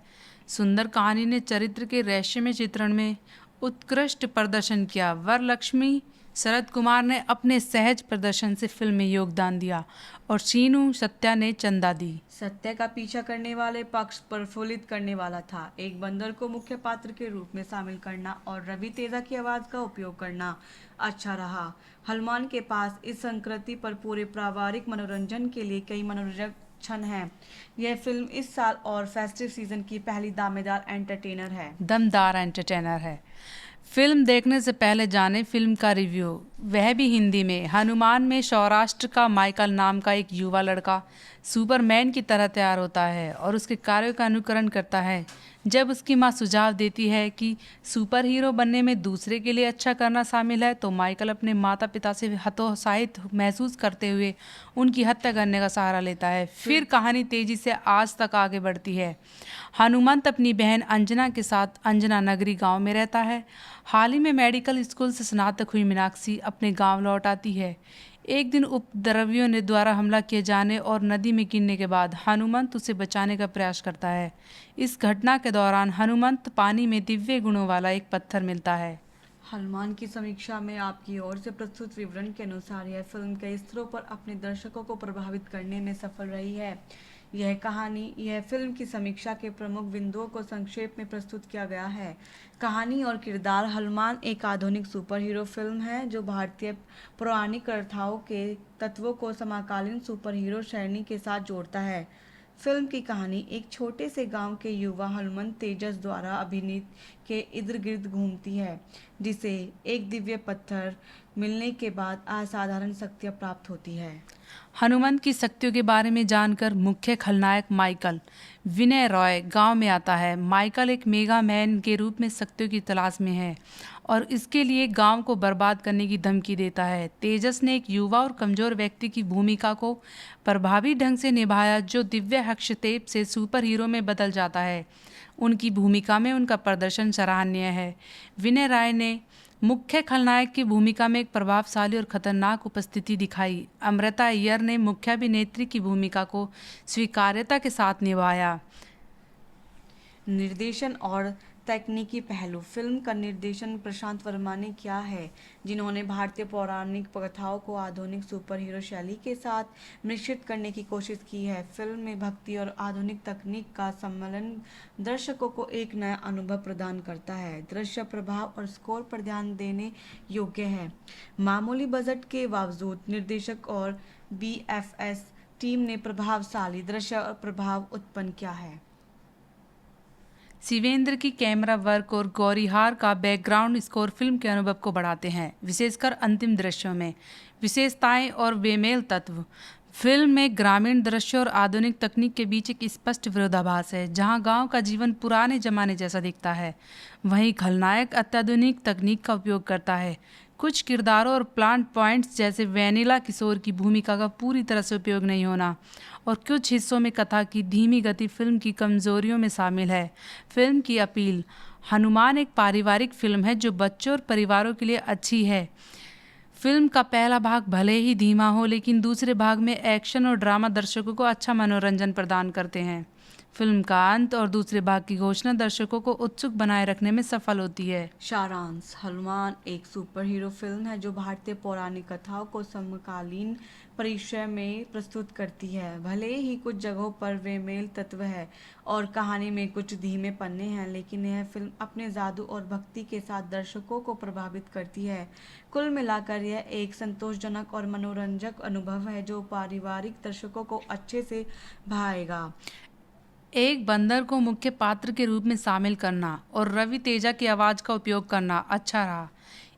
सुंदर कहानी ने चरित्र के रहस्यमय चित्रण में उत्कृष्ट प्रदर्शन किया। वरलक्ष्मी शरद कुमार ने अपने सहज प्रदर्शन से फिल्म में योगदान दिया और शीनू सत्या ने चंदा दी। सत्य का पीछा करने वाले पक्ष प्रफुल्लित करने वाला था। एक बंदर को मुख्य पात्र के रूप में शामिल करना और रवि तेजा की आवाज़ का उपयोग करना अच्छा रहा। हनुमान के पास इस संस्कृति पर पूरे पारिवारिक मनोरंजन के लिए कई मनोरंजक क्षण हैं। यह फिल्म इस साल और फेस्टिव सीजन की पहली दमदार एंटरटेनर है। फिल्म देखने से पहले जाने फिल्म का रिव्यू, वह भी हिंदी में। हनुमान में सौराष्ट्र का माइकल नाम का एक युवा लड़का सुपरमैन की तरह तैयार होता है और उसके कार्यों का अनुकरण करता है, जब उसकी माँ सुझाव देती है कि सुपर हीरो बनने में दूसरे के लिए अच्छा करना शामिल है, तो माइकल अपने माता पिता से हतोत्साहित महसूस करते हुए उनकी हत्या करने का सहारा लेता है। फिर कहानी तेजी से आज तक आगे बढ़ती है। हनुमंत अपनी बहन अंजना के साथ अंजना नगरी गांव में रहता है। हाल ही में मेडिकल स्कूल से स्नातक हुई मीनाक्षी अपने गांव लौट आती है। एक दिन उपद्रवियों ने द्वारा हमला किए जाने और नदी में गिरने के बाद हनुमंत उसे बचाने का प्रयास करता है। इस घटना के दौरान हनुमंत पानी में दिव्य गुणों वाला एक पत्थर मिलता है। हनुमान की समीक्षा में आपकी ओर से प्रस्तुत विवरण के अनुसार यह फिल्म कई स्तरों पर अपने दर्शकों को प्रभावित करने में सफल रही है। यह फिल्म की समीक्षा के प्रमुख बिंदुओं को संक्षेप में प्रस्तुत किया गया है। कहानी और किरदार। हनुमान एक आधुनिक सुपर हीरो फिल्म है जो भारतीय पौराणिक कथाओं के तत्वों को समकालीन सुपर हीरो श्रेणी के साथ जोड़ता है। फिल्म की कहानी एक छोटे से गांव के युवा हनुमंत तेजस द्वारा अभिनीत के इर्द गिर्द घूमती है, जिसे एक दिव्य पत्थर मिलने के बाद असाधारण शक्तियां प्राप्त होती है। हनुमंत की शक्तियों के बारे में जानकर मुख्य खलनायक माइकल विनय रॉय गांव में आता है। माइकल एक मेगा मैन के रूप में शक्तियों की तलाश में है और इसके लिए गांव को बर्बाद करने की धमकी देता है। तेजस ने एक युवा और कमजोर व्यक्ति की भूमिका को प्रभावी ढंग से निभाया, जो दिव्य हस्तक्षेप से सुपर हीरो में बदल जाता है। उनकी भूमिका में उनका प्रदर्शन सराहनीय है। विनय राय ने मुख्य खलनायक की भूमिका में एक प्रभावशाली और खतरनाक उपस्थिति दिखाई। अमृता अय्यर ने मुख्य अभिनेत्री की भूमिका को स्वीकार्यता के साथ निभाया। निर्देशन और तकनीकी पहलू। फिल्म का निर्देशन प्रशांत वर्मा ने किया है, जिन्होंने भारतीय पौराणिक कथाओं को आधुनिक सुपर हीरो शैली के साथ मिश्रित करने की कोशिश की है। फिल्म में भक्ति और आधुनिक तकनीक का सम्मेलन दर्शकों को एक नया अनुभव प्रदान करता है। दृश्य प्रभाव और स्कोर पर ध्यान देने योग्य है। मामूली बजट के बावजूद निर्देशक और BFS टीम ने प्रभावशाली दृश्य और प्रभाव उत्पन्न किया है। शिवेंद्र की कैमरा वर्क और गौरीहार का बैकग्राउंड स्कोर फिल्म के अनुभव को बढ़ाते हैं, विशेषकर अंतिम दृश्यों में। विशेषताएं और बेमेल तत्व। फिल्म में ग्रामीण दृश्य और आधुनिक तकनीक के बीच एक स्पष्ट विरोधाभास है। जहां गांव का जीवन पुराने जमाने जैसा दिखता है, वहीं खलनायक अत्याधुनिक तकनीक का उपयोग करता है। कुछ किरदारों और प्लांट पॉइंट्स जैसे वैनिला किशोर की भूमिका का पूरी तरह से उपयोग नहीं होना और कुछ हिस्सों में कथा की धीमी गति फिल्म की कमजोरियों में शामिल है। फिल्म की अपील। हनुमान एक पारिवारिक फिल्म है जो बच्चों और परिवारों के लिए अच्छी है। फिल्म का पहला भाग भले ही धीमा हो, लेकिन दूसरे भाग में एक्शन और ड्रामा दर्शकों को अच्छा मनोरंजन प्रदान करते हैं। फिल्म का अंत और दूसरे भाग की घोषणा दर्शकों को उत्सुक बनाए रखने में सफल होती है। सारांश। हनुमान एक सुपर हीरो फिल्म है जो भारतीय पौराणिक कथाओं को समकालीन परिदृश्य में प्रस्तुत करती है। भले ही कुछ जगहों पर बेमेल तत्व है और कहानी में कुछ धीमे पन्ने हैं, लेकिन यह फिल्म अपने जादू और भक्ति के साथ दर्शकों को प्रभावित करती है। कुल मिलाकर यह एक संतोषजनक और मनोरंजक अनुभव है जो पारिवारिक दर्शकों को अच्छे से भाएगा। एक बंदर को मुख्य पात्र के रूप में शामिल करना और रवि तेजा की आवाज़ का उपयोग करना अच्छा रहा।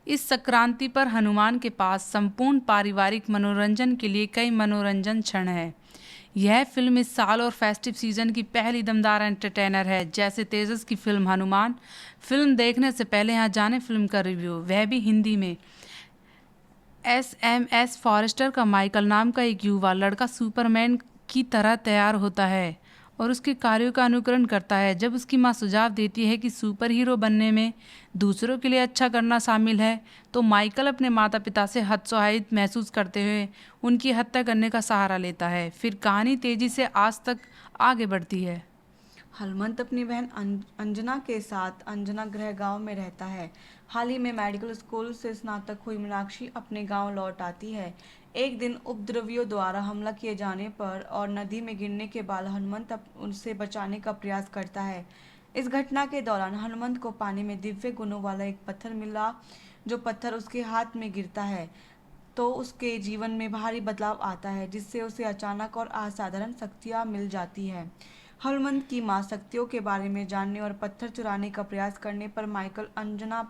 इस संक्रांति पर हनुमान के पास संपूर्ण पारिवारिक मनोरंजन के लिए कई मनोरंजन क्षण है। यह फिल्म इस साल और फेस्टिव सीजन की पहली दमदार एंटरटेनर है। जैसे तेजस की फिल्म हनुमान। फिल्म देखने से पहले यहाँ जाने फिल्म का रिव्यू, वह भी हिंदी में। SMS फॉरेस्टर का माइकल नाम का एक युवा लड़का सुपरमैन की तरह तैयार होता है और उसके कार्यों का अनुकरण करता है। जब उसकी माँ सुझाव देती है कि सुपर हीरो बनने में दूसरों के लिए अच्छा करना शामिल है, तो माइकल अपने माता पिता से हतोत्साहित महसूस करते हुए उनकी हत्या करने का सहारा लेता है। फिर कहानी तेजी से आज तक आगे बढ़ती है। हनुमंत अपनी बहन अंजना के साथ अंजना गृह गांव में रहता है। हाल ही में मेडिकल स्कूल से स्नातक हुई मीनाक्षी अपने गांव लौट आती है। एक दिन उपद्रवियों द्वारा हमला किए जाने पर और नदी में गिरने के बाद हनुमंत उनसे बचाने का प्रयास करता है। इस घटना के दौरान हनुमंत को पानी में दिव्य गुणों वाला एक पत्थर मिला। जो पत्थर उसके हाथ में गिरता है तो उसके जीवन में भारी बदलाव आता है, जिससे उसे अचानक और असाधारण शक्तियाँ मिल जाती है। हनुमंत की माँ शक्तियों के बारे में जानने और पत्थर चुराने का प्रयास करने पर माइकल अंजना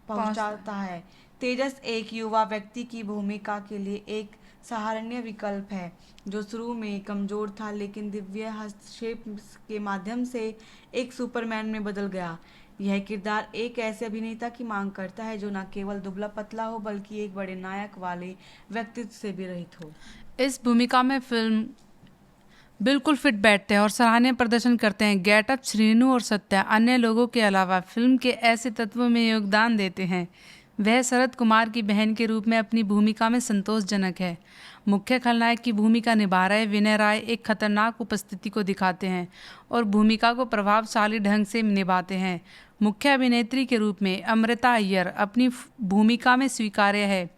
पहुंचाता है। तेजस एक युवा व्यक्ति की भूमिका के लिए एक सराहनीय विकल्प है, जो शुरू में कमजोर था लेकिन दिव्य हस्तक्षेप के माध्यम से एक सुपरमैन में बदल गया। यह किरदार एक ऐसे अभिनेता की मांग करता है जो न केवल दुबला पतला हो बल्कि एक बड़े नायक वाले व्यक्तित्व से भी रहित हो। इस भूमिका में फिल्म बिल्कुल फिट बैठते हैं और सराहनीय प्रदर्शन करते हैं। गेट अप, श्रीनु और सत्या अन्य लोगों के अलावा फिल्म के ऐसे तत्वों में योगदान देते हैं। वह शरद कुमार की बहन के रूप में अपनी भूमिका में संतोषजनक है। मुख्य खलनायक की भूमिका निभा रहे विनय राय एक खतरनाक उपस्थिति को दिखाते हैं और भूमिका को प्रभावशाली ढंग से निभाते हैं। मुख्य अभिनेत्री के रूप में अमृता अय्यर अपनी भूमिका में स्वीकार्य है।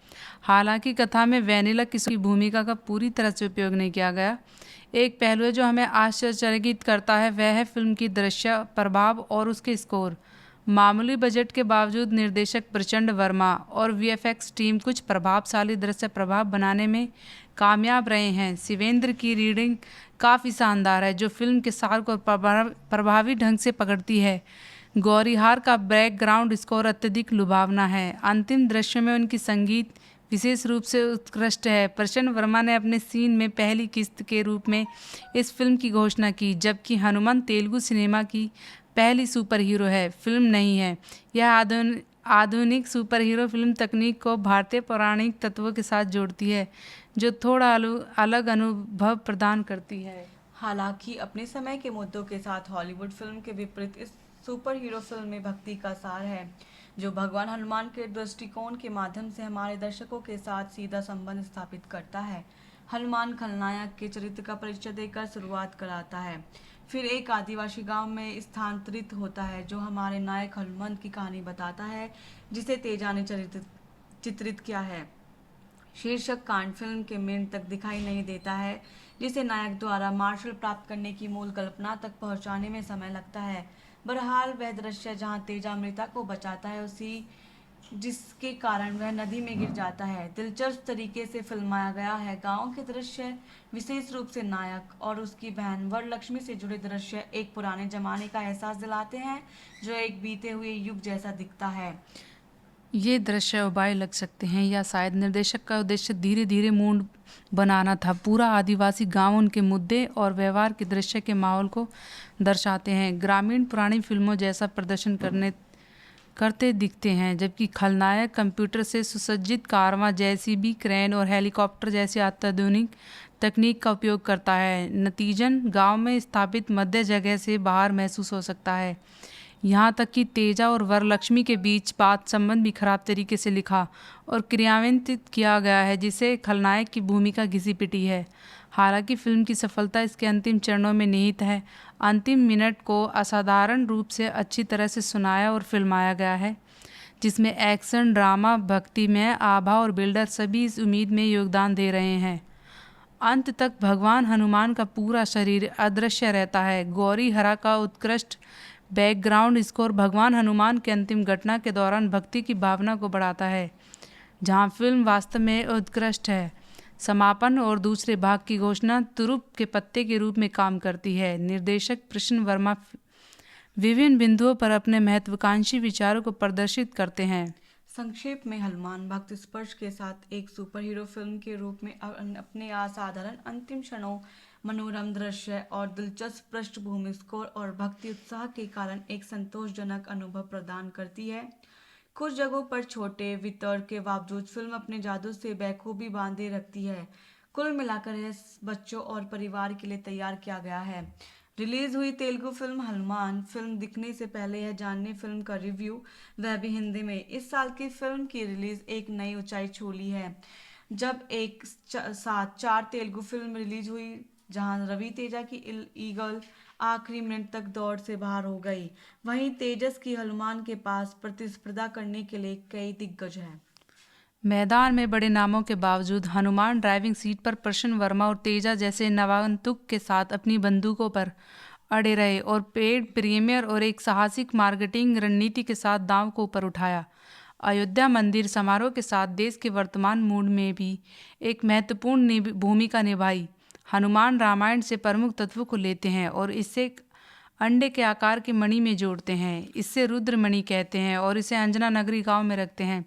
हालांकि कथा में वैनिला किशोर की भूमिका का पूरी तरह से उपयोग नहीं किया गया। एक पहलू जो हमें आश्चर्यचकित करता है वह है फिल्म की दृश्य प्रभाव और उसके स्कोर। मामूली बजट के बावजूद निर्देशक प्रचंड वर्मा और वीएफएक्स टीम कुछ प्रभावशाली दृश्य प्रभाव बनाने में कामयाब रहे हैं। शिवेंद्र की रीडिंग काफ़ी शानदार है, जो फिल्म के सार को प्रभावी ढंग से पकड़ती है। गौरीहार का बैकग्राउंड स्कोर अत्यधिक लुभावना है। अंतिम दृश्य में उनकी संगीत विशेष रूप से उत्कृष्ट है। प्रचंड वर्मा ने अपने सीन में पहली किस्त के रूप में इस फिल्म की घोषणा की, जबकि हनुमान तेलुगु सिनेमा की पहली सुपर हीरो है, फिल्म नहीं है। यह आधुनिक सुपर हीरो फिल्म तकनीक को भारतीय पौराणिक तत्वों के साथ जोड़ती है, जो थोड़ा अलग अनुभव प्रदान करती है। हालांकि अपने समय के मुद्दों के साथ हॉलीवुड फिल्म के विपरीत इस सुपर हीरो फिल्म में भक्ति का सार है, जो भगवान हनुमान के दृष्टिकोण के माध्यम से हमारे दर्शकों के साथ सीधा संबंध स्थापित करता है। हनुमान खलनायक के चरित्र का परिचय देकर शुरुआत कराता है, फिर एक आदिवासी गांव में स्थानांतरित होता है, जो हमारे नायक हनुमान की कहानी बताता है, जिसे तेजा ने चित्रित किया है। शीर्षक कांड फिल्म के मिनट तक दिखाई नहीं देता है, जिसे नायक द्वारा मार्शल प्राप्त करने की मूल कल्पना तक पहुंचाने में समय लगता है। बहरहाल वह दृश्य जहां तेजा अमृता को बचाता है, उसी जिसके कारण वह नदी में गिर जाता है, दिलचस्प तरीके से फिल्माया गया है। गांव के दृश्य, विशेष रूप से नायक और उसकी बहन वरलक्ष्मी से जुड़े दृश्य, एक पुराने जमाने का एहसास दिलाते हैं, जो एक बीते हुए युग जैसा दिखता है। ये दृश्य उबाऊ लग सकते हैं, या शायद निर्देशक का उद्देश्य धीरे धीरे मूड बनाना था। पूरा आदिवासी गांव उनके मुद्दे और व्यवहार के दृश्य के माहौल को दर्शाते हैं। ग्रामीण पुरानी फिल्मों जैसा प्रदर्शन करते दिखते हैं, जबकि खलनायक कंप्यूटर से सुसज्जित कारवां, जेसीबी, क्रेन और हेलीकॉप्टर जैसी अत्याधुनिक तकनीक का उपयोग करता है। नतीजन गांव में स्थापित मध्य जगह से बाहर महसूस हो सकता है। यहाँ तक कि तेजा और वरलक्ष्मी के बीच बात संबंध भी खराब तरीके से लिखा और क्रियान्वित किया गया है, जिसे खलनायक की भूमिका घिसी पिटी है। हालांकि फिल्म की सफलता इसके अंतिम चरणों में निहित है। अंतिम मिनट को असाधारण रूप से अच्छी तरह से सुनाया और फिल्माया गया है, जिसमें एक्शन, ड्रामा, भक्तिमय आभा और बिल्डर सभी इस उम्मीद में योगदान दे रहे हैं। अंत तक भगवान हनुमान का पूरा शरीर अदृश्य रहता है। गौरी हरा का उत्कृष्ट बैकग्राउंड स्कोर भगवान हनुमान के अंतिम घटना के दौरान भक्ति की भावना को बढ़ाता है, जहां फिल्म वास्तव में उत्कृष्ट है। समापन और दूसरे भाग की घोषणा तुरुप के पत्ते के रूप में काम करती है। निर्देशक प्रसन्न वर्मा विभिन्न बिंदुओं पर अपने महत्वाकांक्षी विचारों को प्रदर्शित करते हैं। संक्षेप में, हनुमान भक्त स्पर्श के साथ एक सुपर हीरो फिल्म के रूप में अपने असाधारण अंतिम क्षणों, मनोरम दृश्य और दिलचस्प पृष्ठभूमि स्कोर और भक्ति उत्साह के कारण एक संतोषजनक अनुभव प्रदान करती है। कुछ जगहों पर छोटे वितर्क के बावजूद फिल्म अपने जादू से बखूबी बांधे रखती है। कुल मिलाकर यह बच्चों और परिवार के लिए तैयार किया गया है। रिलीज हुई तेलुगु फिल्म हनुमान फिल्म दिखने से पहले यह जानने फिल्म का रिव्यू, वह भी हिंदी में। इस साल की फिल्म की रिलीज एक नई ऊंचाई छू ली है, जब एक साथ 4 तेलुगु फिल्म रिलीज हुई, जहां रवि तेजा की ईगल आखिरी मिनट तक दौड़ से बाहर हो गई। वहीं तेजस की हनुमान के पास प्रतिस्पर्धा करने के लिए कई दिग्गज हैं। मैदान में बड़े नामों के बावजूद हनुमान ड्राइविंग सीट पर प्रसन्न वर्मा और तेजा जैसे नवागंतुक के साथ अपनी बंदूकों पर अड़े रहे और पेड प्रीमियर और एक साहसिक मार्केटिंग रणनीति के साथ दांव को ऊपर उठाया। अयोध्या मंदिर समारोह के साथ देश के वर्तमान मूड में भी एक महत्वपूर्ण भूमिका निभाई। हनुमान रामायण से प्रमुख तत्वों को लेते हैं और इसे अंडे के आकार के मणि में जोड़ते हैं। इससे रुद्र मणि कहते हैं और इसे अंजना नगरी गांव में रखते हैं।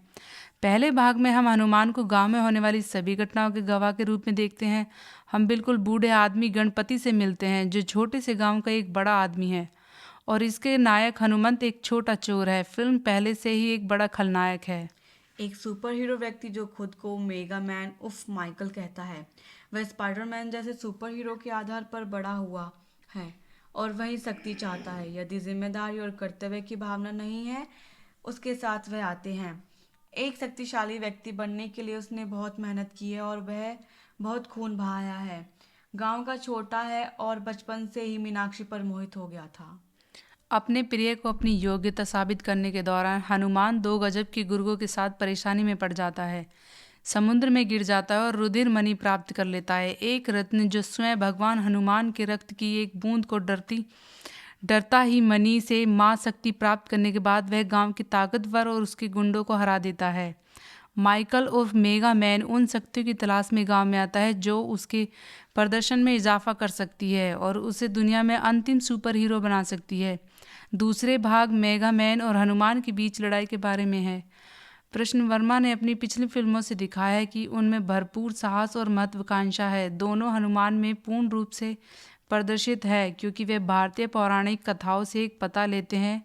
पहले भाग में हम हनुमान को गांव में होने वाली सभी घटनाओं के गवाह के रूप में देखते हैं। हम बिल्कुल बूढ़े आदमी गणपति से मिलते हैं, जो छोटे से गांव का एक बड़ा आदमी है, और इसके नायक हनुमंत एक छोटा चोर है। फिल्म पहले से ही एक बड़ा खलनायक है। एक सुपर हीरो व्यक्ति जो खुद को मेगा मैन उफ माइकल कहता है, वह स्पाइडरमैन जैसे सुपर हीरो के आधार पर बड़ा हुआ है और वही शक्ति चाहता है। यदि जिम्मेदारी और कर्तव्य की भावना नहीं है, उसके साथ वह आते हैं। एक शक्तिशाली व्यक्ति बनने के लिए उसने बहुत मेहनत की है और वह बहुत खून बहाया है। गांव का छोटा है और बचपन से ही मीनाक्षी पर मोहित हो गया था। अपने प्रिय को अपनी योग्यता साबित करने के दौरान हनुमान 2 गजब की गुर्गों के साथ परेशानी में पड़ जाता है। समुद्र में गिर जाता है और रुधिर मणि प्राप्त कर लेता है, एक रत्न जो स्वयं भगवान हनुमान के रक्त की एक बूंद को डरता ही मणि से मां शक्ति प्राप्त करने के बाद वह गांव के ताकतवर और उसके गुंडों को हरा देता है। माइकल उर्फ मेगा मैन उन शक्तियों की तलाश में गांव में आता है जो उसके प्रदर्शन में इजाफा कर सकती है और उसे दुनिया में अंतिम सुपर हीरो बना सकती है। दूसरे भाग मेगा मैन और हनुमान के बीच लड़ाई के बारे में है। कृष्ण वर्मा ने अपनी पिछली फिल्मों से दिखाया है कि उनमें भरपूर साहस और महत्वाकांक्षा है। दोनों हनुमान में पूर्ण रूप से प्रदर्शित है, क्योंकि वे भारतीय पौराणिक कथाओं से एक पता लेते हैं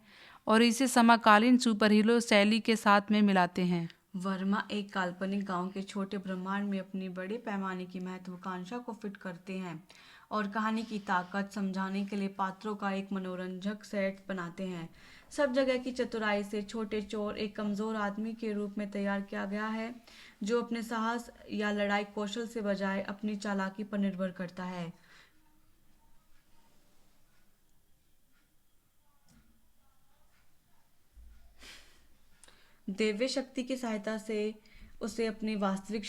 और इसे समकालीन सुपर हीरो शैली के साथ में मिलाते हैं। वर्मा एक काल्पनिक गांव के छोटे ब्रह्मांड में अपनी बड़े पैमाने की महत्वाकांक्षा को फिट करते हैं और कहानी की ताकत समझाने के लिए पात्रों का एक मनोरंजक सेट बनाते हैं। सब जगह की चतुराई से छोटे चोर एक कमजोर आदमी के रूप में तैयार किया गया है, जो अपने साहस या लड़ाई कौशल से बजाय अपनी चालाकी पर निर्भर करता है। दिव्य शक्ति की सहायता से उसे अपनी वास्तविक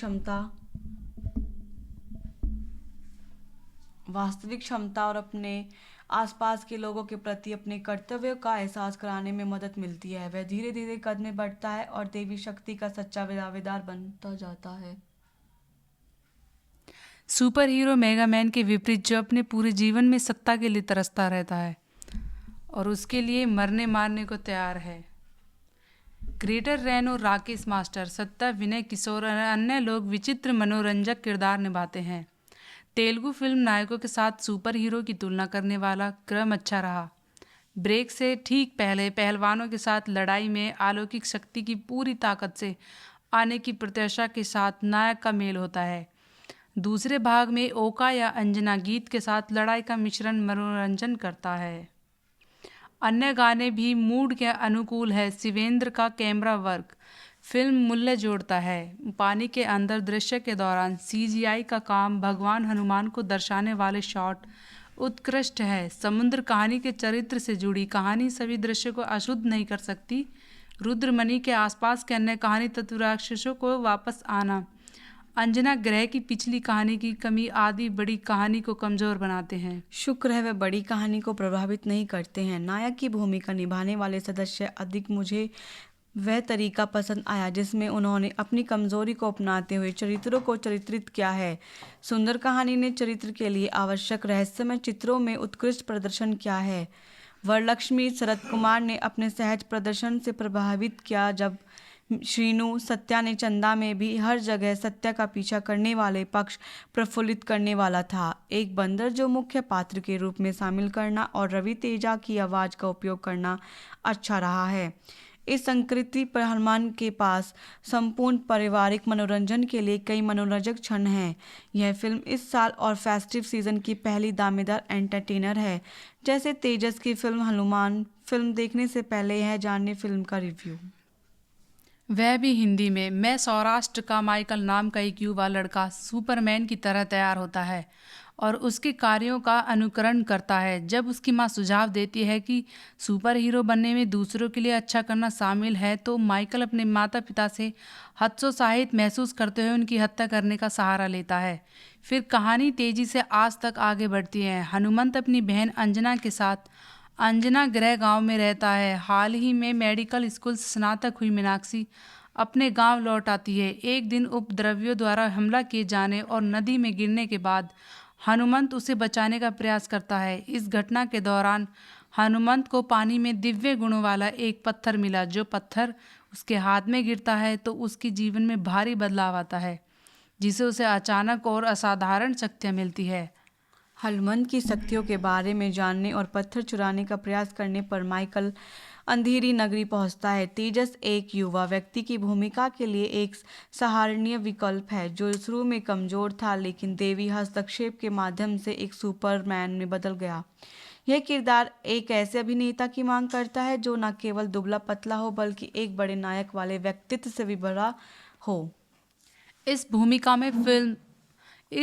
क्षमता और अपने आसपास के लोगों के प्रति अपने कर्तव्यों का एहसास कराने में मदद मिलती है। वह धीरे धीरे कद में बढ़ता है और देवी शक्ति का सच्चा दावेदार बनता जाता है। सुपर हीरो मेगा मैन के विपरीत, जो अपने पूरे जीवन में सत्ता के लिए तरसता रहता है और उसके लिए मरने मारने को तैयार है। ग्रेटर रैन और राकेश मास्टर, सत्ता, विनय किशोर और अन्य लोग विचित्र मनोरंजक किरदार निभाते हैं। तेलुगु फिल्म नायकों के साथ सुपर हीरो की तुलना करने वाला क्रम अच्छा रहा। ब्रेक से ठीक पहले पहलवानों के साथ लड़ाई में अलौकिक शक्ति की पूरी ताकत से आने की प्रत्याशा के साथ नायक का मेल होता है। दूसरे भाग में ओका या अंजना गीत के साथ लड़ाई का मिश्रण मनोरंजन करता है। अन्य गाने भी मूड के अनुकूल है। शिवेंद्र का कैमरा वर्क फिल्म मूल्य जोड़ता है। पानी के अंदर दृश्य के दौरान सीजीआई का काम, भगवान हनुमान को दर्शाने वाले शॉट उत्कृष्ट है। समुद्र कहानी के चरित्र से जुड़ी कहानी सभी दृश्यों को अशुद्ध नहीं कर सकती। रुद्रमणि के आसपास के अन्य कहानी तत्व राक्षसों को वापस आना, अंजना ग्रह की पिछली कहानी की कमी आदि बड़ी कहानी को कमजोर बनाते हैं। शुक्र है वे बड़ी कहानी को प्रभावित नहीं करते हैं। नायक की भूमिका निभाने वाले सदस्य अधिक मुझे वह तरीका पसंद आया जिसमें उन्होंने अपनी कमजोरी को अपनाते हुए चरित्रों को चित्रित किया है। सुंदर कहानी ने चरित्र के लिए आवश्यक रहस्यमय चित्रों में उत्कृष्ट प्रदर्शन किया है। वरलक्ष्मी शरद कुमार ने अपने सहज प्रदर्शन से प्रभावित किया, जब श्रीनु सत्या ने चंदा में भी हर जगह सत्या का पीछा करने वाले पक्ष प्रफुल्लित करने वाला था। एक बंदर जो मुख्य पात्र के रूप में शामिल करना और रवि तेजा की आवाज़ का उपयोग करना अच्छा रहा है। इस संस्कृति पर हनुमान के पास संपूर्ण पारिवारिक मनोरंजन के लिए कई मनोरंजक क्षण हैं। यह फिल्म इस साल और फेस्टिव सीजन की पहली दामेदार एंटरटेनर है। जैसे तेजस की फिल्म हनुमान फिल्म देखने से पहले यह जानने फिल्म का रिव्यू। वह भी हिंदी में। मैं सौराष्ट्र का माइकल नाम का एक युवा लड़का सुपरमैन की तरह तैयार होता है और उसके कार्यों का अनुकरण करता है। जब उसकी मां सुझाव देती है कि सुपर हीरो बनने में दूसरों के लिए अच्छा करना शामिल है, तो माइकल अपने माता पिता से हतोत्साहित महसूस करते हुए उनकी हत्या करने का सहारा लेता है। फिर कहानी तेजी से आज तक आगे बढ़ती है। हनुमंत अपनी बहन अंजना के साथ अंजना गृह गांव में रहता है। हाल ही में मेडिकल स्कूल से स्नातक हुई मीनाक्षी अपने गांव लौट आती है। एक दिन उपद्रवियों द्वारा हमला किए जाने और नदी में गिरने के बाद हनुमंत उसे बचाने का प्रयास करता है। इस घटना के दौरान हनुमंत को पानी में दिव्य गुणों वाला एक पत्थर मिला। जो पत्थर उसके हाथ में गिरता है तो उसके जीवन में भारी बदलाव आता है, जिसे उसे अचानक और असाधारण शक्तियाँ मिलती है। हनुमंत की शक्तियों के बारे में जानने और पत्थर चुराने का प्रयास करने पर माइकल अंधेरी नगरी पहुंचता है। तेजस एक युवा व्यक्ति की भूमिका के लिए एक सराहनीय विकल्प है, जो शुरू में कमजोर था लेकिन देवी हस्तक्षेप के माध्यम से एक सुपरमैन में बदल गया। यह किरदार एक ऐसे अभिनेता की मांग करता है जो न केवल दुबला पतला हो बल्कि एक बड़े नायक वाले व्यक्तित्व से भी भरा हो। इस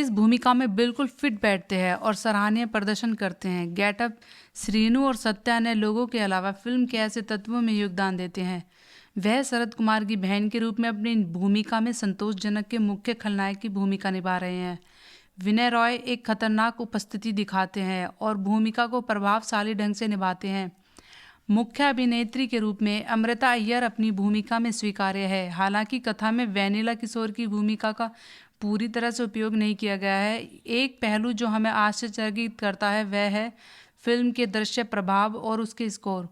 भूमिका में बिल्कुल फिट बैठते हैं और सराहनीय प्रदर्शन करते हैं। गेटअप श्रीनु और सत्या अन्य लोगों के अलावा फिल्म के ऐसे तत्वों में योगदान देते हैं। वह शरद कुमार की बहन के रूप में अपनी भूमिका में संतोषजनक के मुख्य खलनायक की भूमिका निभा रहे हैं। विनय रॉय एक खतरनाक उपस्थिति दिखाते हैं और भूमिका को प्रभावशाली ढंग से निभाते हैं। मुख्य अभिनेत्री के रूप में अमृता अय्यर अपनी भूमिका में स्वीकार्य है। हालांकि कथा में वेनिला किशोर की भूमिका का पूरी तरह से उपयोग नहीं किया गया है। एक पहलू जो हमें आश्चर्यचकित करता है वह है फिल्म के दृश्य प्रभाव और उसके स्कोर।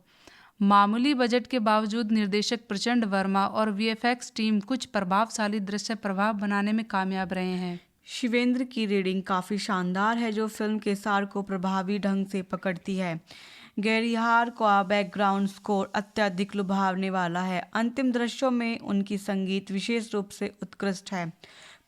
मामूली बजट के बावजूद निर्देशक प्रचंड वर्मा और वीएफएक्स टीम कुछ प्रभावशाली दृश्य प्रभाव बनाने में कामयाब रहे हैं। शिवेंद्र की रीडिंग काफ़ी शानदार है, जो फिल्म के सार को प्रभावी ढंग से पकड़ती है। गैरिहार का बैकग्राउंड स्कोर अत्यधिक लुभावने वाला है। अंतिम दृश्यों में उनकी संगीत विशेष रूप से उत्कृष्ट है।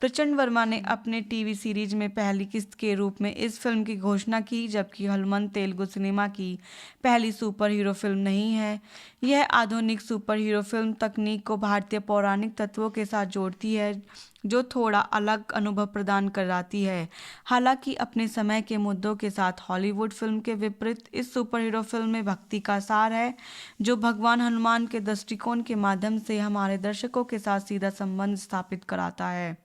प्रचंड वर्मा ने अपने टीवी सीरीज में पहली किस्त के रूप में इस फिल्म की घोषणा की, जबकि हनुमंत तेलुगु सिनेमा की पहली सुपर हीरो फिल्म नहीं है। यह आधुनिक सुपर हीरो फिल्म तकनीक को भारतीय पौराणिक तत्वों के साथ जोड़ती है, जो थोड़ा अलग अनुभव प्रदान कराती है। हालांकि अपने समय के मुद्दों के साथ हॉलीवुड फिल्म के विपरीत इस सुपर हीरो फिल्म में भक्ति का सार है, जो भगवान हनुमान के दृष्टिकोण के माध्यम से हमारे दर्शकों के साथ सीधा संबंध स्थापित कराता है।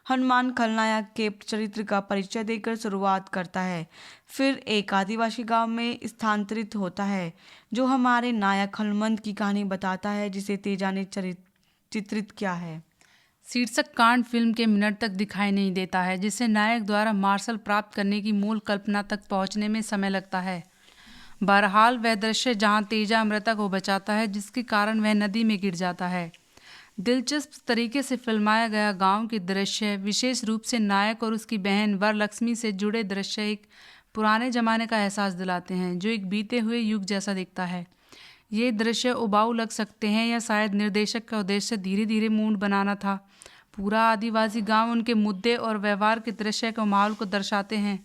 हनुमान खलनायक के चरित्र का परिचय देकर शुरुआत करता है, फिर एक आदिवासी गांव में स्थानांतरित होता है, जो हमारे नायक हनुमंत की कहानी बताता है, जिसे तेजा ने चित्रित किया है। शीर्षक कांड फिल्म के मिनट तक दिखाई नहीं देता है, जिससे नायक द्वारा मार्शल प्राप्त करने की मूल कल्पना तक पहुंचने में समय लगता है। बहरहाल वह दृश्य जहां तेजा अमृता को बचाता है, जिसके कारण वह नदी में गिर जाता है। दिलचस्प तरीके से फिल्माया गया गांव के दृश्य, विशेष रूप से नायक और उसकी बहन वरलक्ष्मी से जुड़े दृश्य, एक पुराने जमाने का एहसास दिलाते हैं, जो एक बीते हुए युग जैसा दिखता है। ये दृश्य उबाऊ लग सकते हैं या शायद निर्देशक का उद्देश्य धीरे धीरे मूड बनाना था। पूरा आदिवासी गांव उनके मुद्दे और व्यवहार के दृश्य के माहौल को दर्शाते हैं।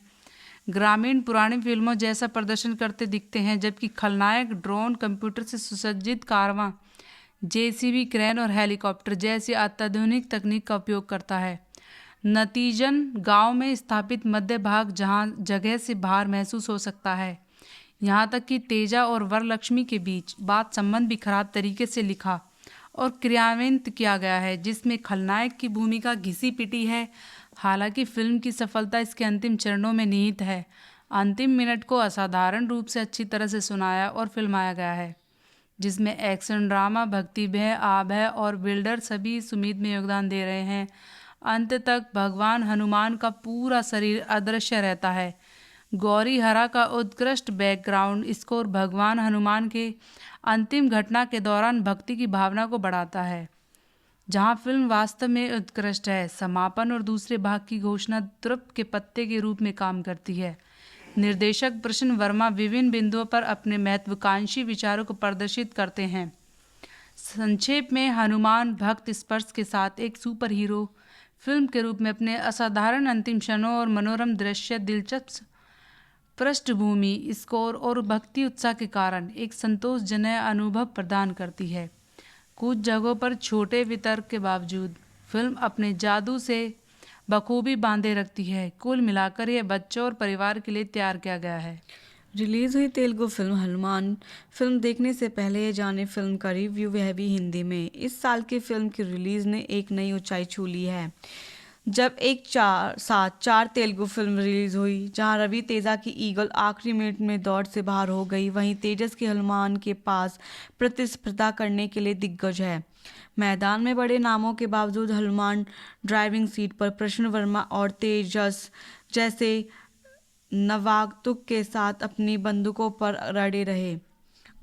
ग्रामीण पुरानी फिल्मों जैसा प्रदर्शन करते दिखते हैं, जबकि खलनायक ड्रोन, कंप्यूटर से सुसज्जित कारवां, जेसीबी, क्रेन और हेलीकॉप्टर जैसी अत्याधुनिक तकनीक का उपयोग करता है। नतीजन गांव में स्थापित मध्य भाग जहां जगह से भार महसूस हो सकता है। यहाँ तक कि तेजा और वरलक्ष्मी के बीच बात संबंध भी खराब तरीके से लिखा और क्रियान्वित किया गया है, जिसमें खलनायक की भूमिका घिसी पिटी है। हालांकि फिल्म की सफलता इसके अंतिम चरणों में निहित है। अंतिम मिनट को असाधारण रूप से अच्छी तरह से सुनाया और फिल्माया गया है, जिसमें एक्शन, ड्रामा, भक्ति, भय, आभय और बिल्डर सभी इस उम्मीद में योगदान दे रहे हैं। अंत तक भगवान हनुमान का पूरा शरीर अदृश्य रहता है। गौरी हरा का उत्कृष्ट बैकग्राउंड स्कोर भगवान हनुमान के अंतिम घटना के दौरान भक्ति की भावना को बढ़ाता है। जहां फिल्म वास्तव में उत्कृष्ट है, समापन और दूसरे भाग की घोषणा ध्रुव के पत्ते के रूप में काम करती है। निर्देशक प्रसन्न वर्मा विभिन्न बिंदुओं पर अपने महत्वाकांक्षी विचारों को प्रदर्शित करते हैं। संक्षेप में, हनुमान भक्त स्पर्श के साथ एक सुपर हीरो फिल्म के रूप में अपने असाधारण अंतिम क्षणों और मनोरम दृश्य, दिलचस्प पृष्ठभूमि, स्कोर और भक्ति उत्साह के कारण एक संतोषजनक अनुभव प्रदान करती है। कुछ जगहों पर छोटे वितर्क के बावजूद फिल्म अपने जादू से बखूबी बांधे रखती है। कुल मिलाकर यह बच्चों और परिवार के लिए तैयार किया गया है। रिलीज़ हुई तेलुगु फिल्म हनुमान फिल्म देखने से पहले ये जाने फिल्म का रिव्यू, वह भी हिंदी में। इस साल की फिल्म की रिलीज़ ने एक नई ऊंचाई छू ली है, जब एक साथ चार तेलुगु फिल्म रिलीज़ हुई। जहां रवि तेजा की ईगल आखिरी मिनट में दौड़ से बाहर हो गई, वहीं तेजस की हनुमान के पास प्रतिस्पर्धा करने के लिए दिग्गज है। मैदान में बड़े नामों के बावजूद हनुमान ड्राइविंग सीट पर प्रसन्न वर्मा और तेजस जैसे नवागतुक के साथ अपनी बंदूकों पर अड़े रहे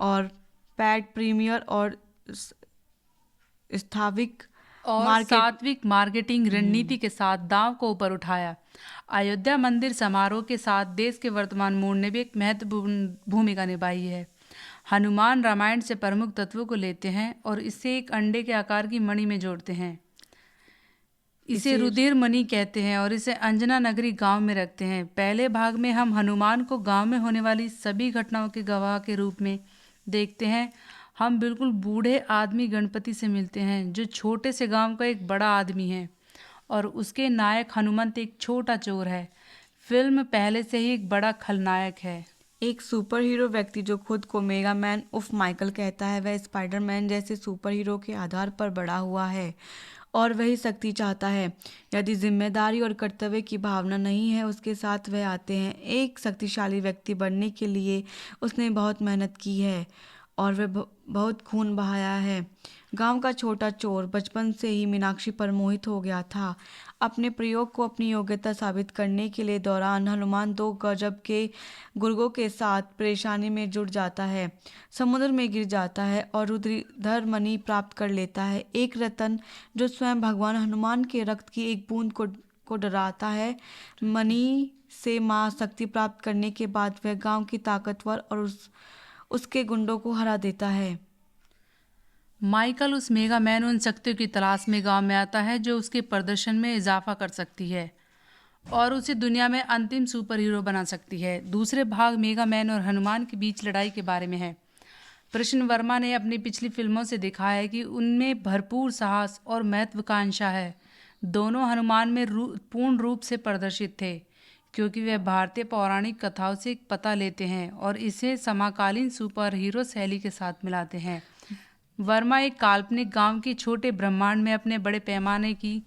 और पैट प्रीमियर और स्थाविक और मार्केट सात्विक मार्केटिंग रणनीति के साथ दांव को ऊपर उठाया। अयोध्या मंदिर समारोह के साथ देश के वर्तमान मूड ने भी एक महत्वपूर्ण भूमिका निभाई है। हनुमान रामायण से प्रमुख तत्वों को लेते हैं और इसे एक अंडे के आकार की मणि में जोड़ते हैं। इसे रुधिर मणि कहते हैं और इसे अंजना नगरी गांव में रखते हैं। पहले भाग में हम हनुमान को गांव में होने वाली सभी घटनाओं के गवाह के रूप में देखते हैं। हम बिल्कुल बूढ़े आदमी गणपति से मिलते हैं जो छोटे से गांव का एक बड़ा आदमी है और उसके नायक हनुमंत एक छोटा चोर है। फिल्म पहले से ही एक बड़ा खलनायक है। एक सुपर हीरो व्यक्ति जो खुद को मेगा मैन उफ माइकल कहता है, वह स्पाइडरमैन जैसे सुपर हीरो के आधार पर बड़ा हुआ है और वही शक्ति चाहता है। यदि जिम्मेदारी और कर्तव्य की भावना नहीं है उसके साथ वह आते हैं। एक शक्तिशाली व्यक्ति बनने के लिए उसने बहुत मेहनत की है और वह बहुत खून बहाया है। गांव का छोटा चोर बचपन से ही मीनाक्षी पर मोहित हो गया था। अपने प्रयोग को अपनी योग्यता साबित करने के लिए दौरान हनुमान 2 गजब के गुर्गों के साथ परेशानी में जुड़ जाता है, समुद्र में गिर जाता है और रुधिर मणि प्राप्त कर लेता है, एक रतन जो स्वयं भगवान हनुमान के रक्त की एक बूंद को डराता है। मणि से मां शक्ति प्राप्त करने के बाद वह गांव की ताकतवर और उसके गुंडों को हरा देता है। माइकल उस मेगा मैन उन शक्तियों की तलाश में गांव में आता है जो उसके प्रदर्शन में इजाफा कर सकती है और उसे दुनिया में अंतिम सुपर हीरो बना सकती है। दूसरे भाग मेगा मैन और हनुमान के बीच लड़ाई के बारे में है। कृष्ण वर्मा ने अपनी पिछली फिल्मों से दिखाया है कि उनमें भरपूर साहस और महत्वाकांक्षा है। दोनों हनुमान में पूर्ण रूप से प्रदर्शित थे क्योंकि वे भारतीय पौराणिक कथाओं से पता लेते हैं और इसे समकालीन सुपर हीरो शैली के साथ मिलाते हैं। वर्मा एक काल्पनिक गांव के छोटे ब्रह्मांड में अपने बड़े पैमाने की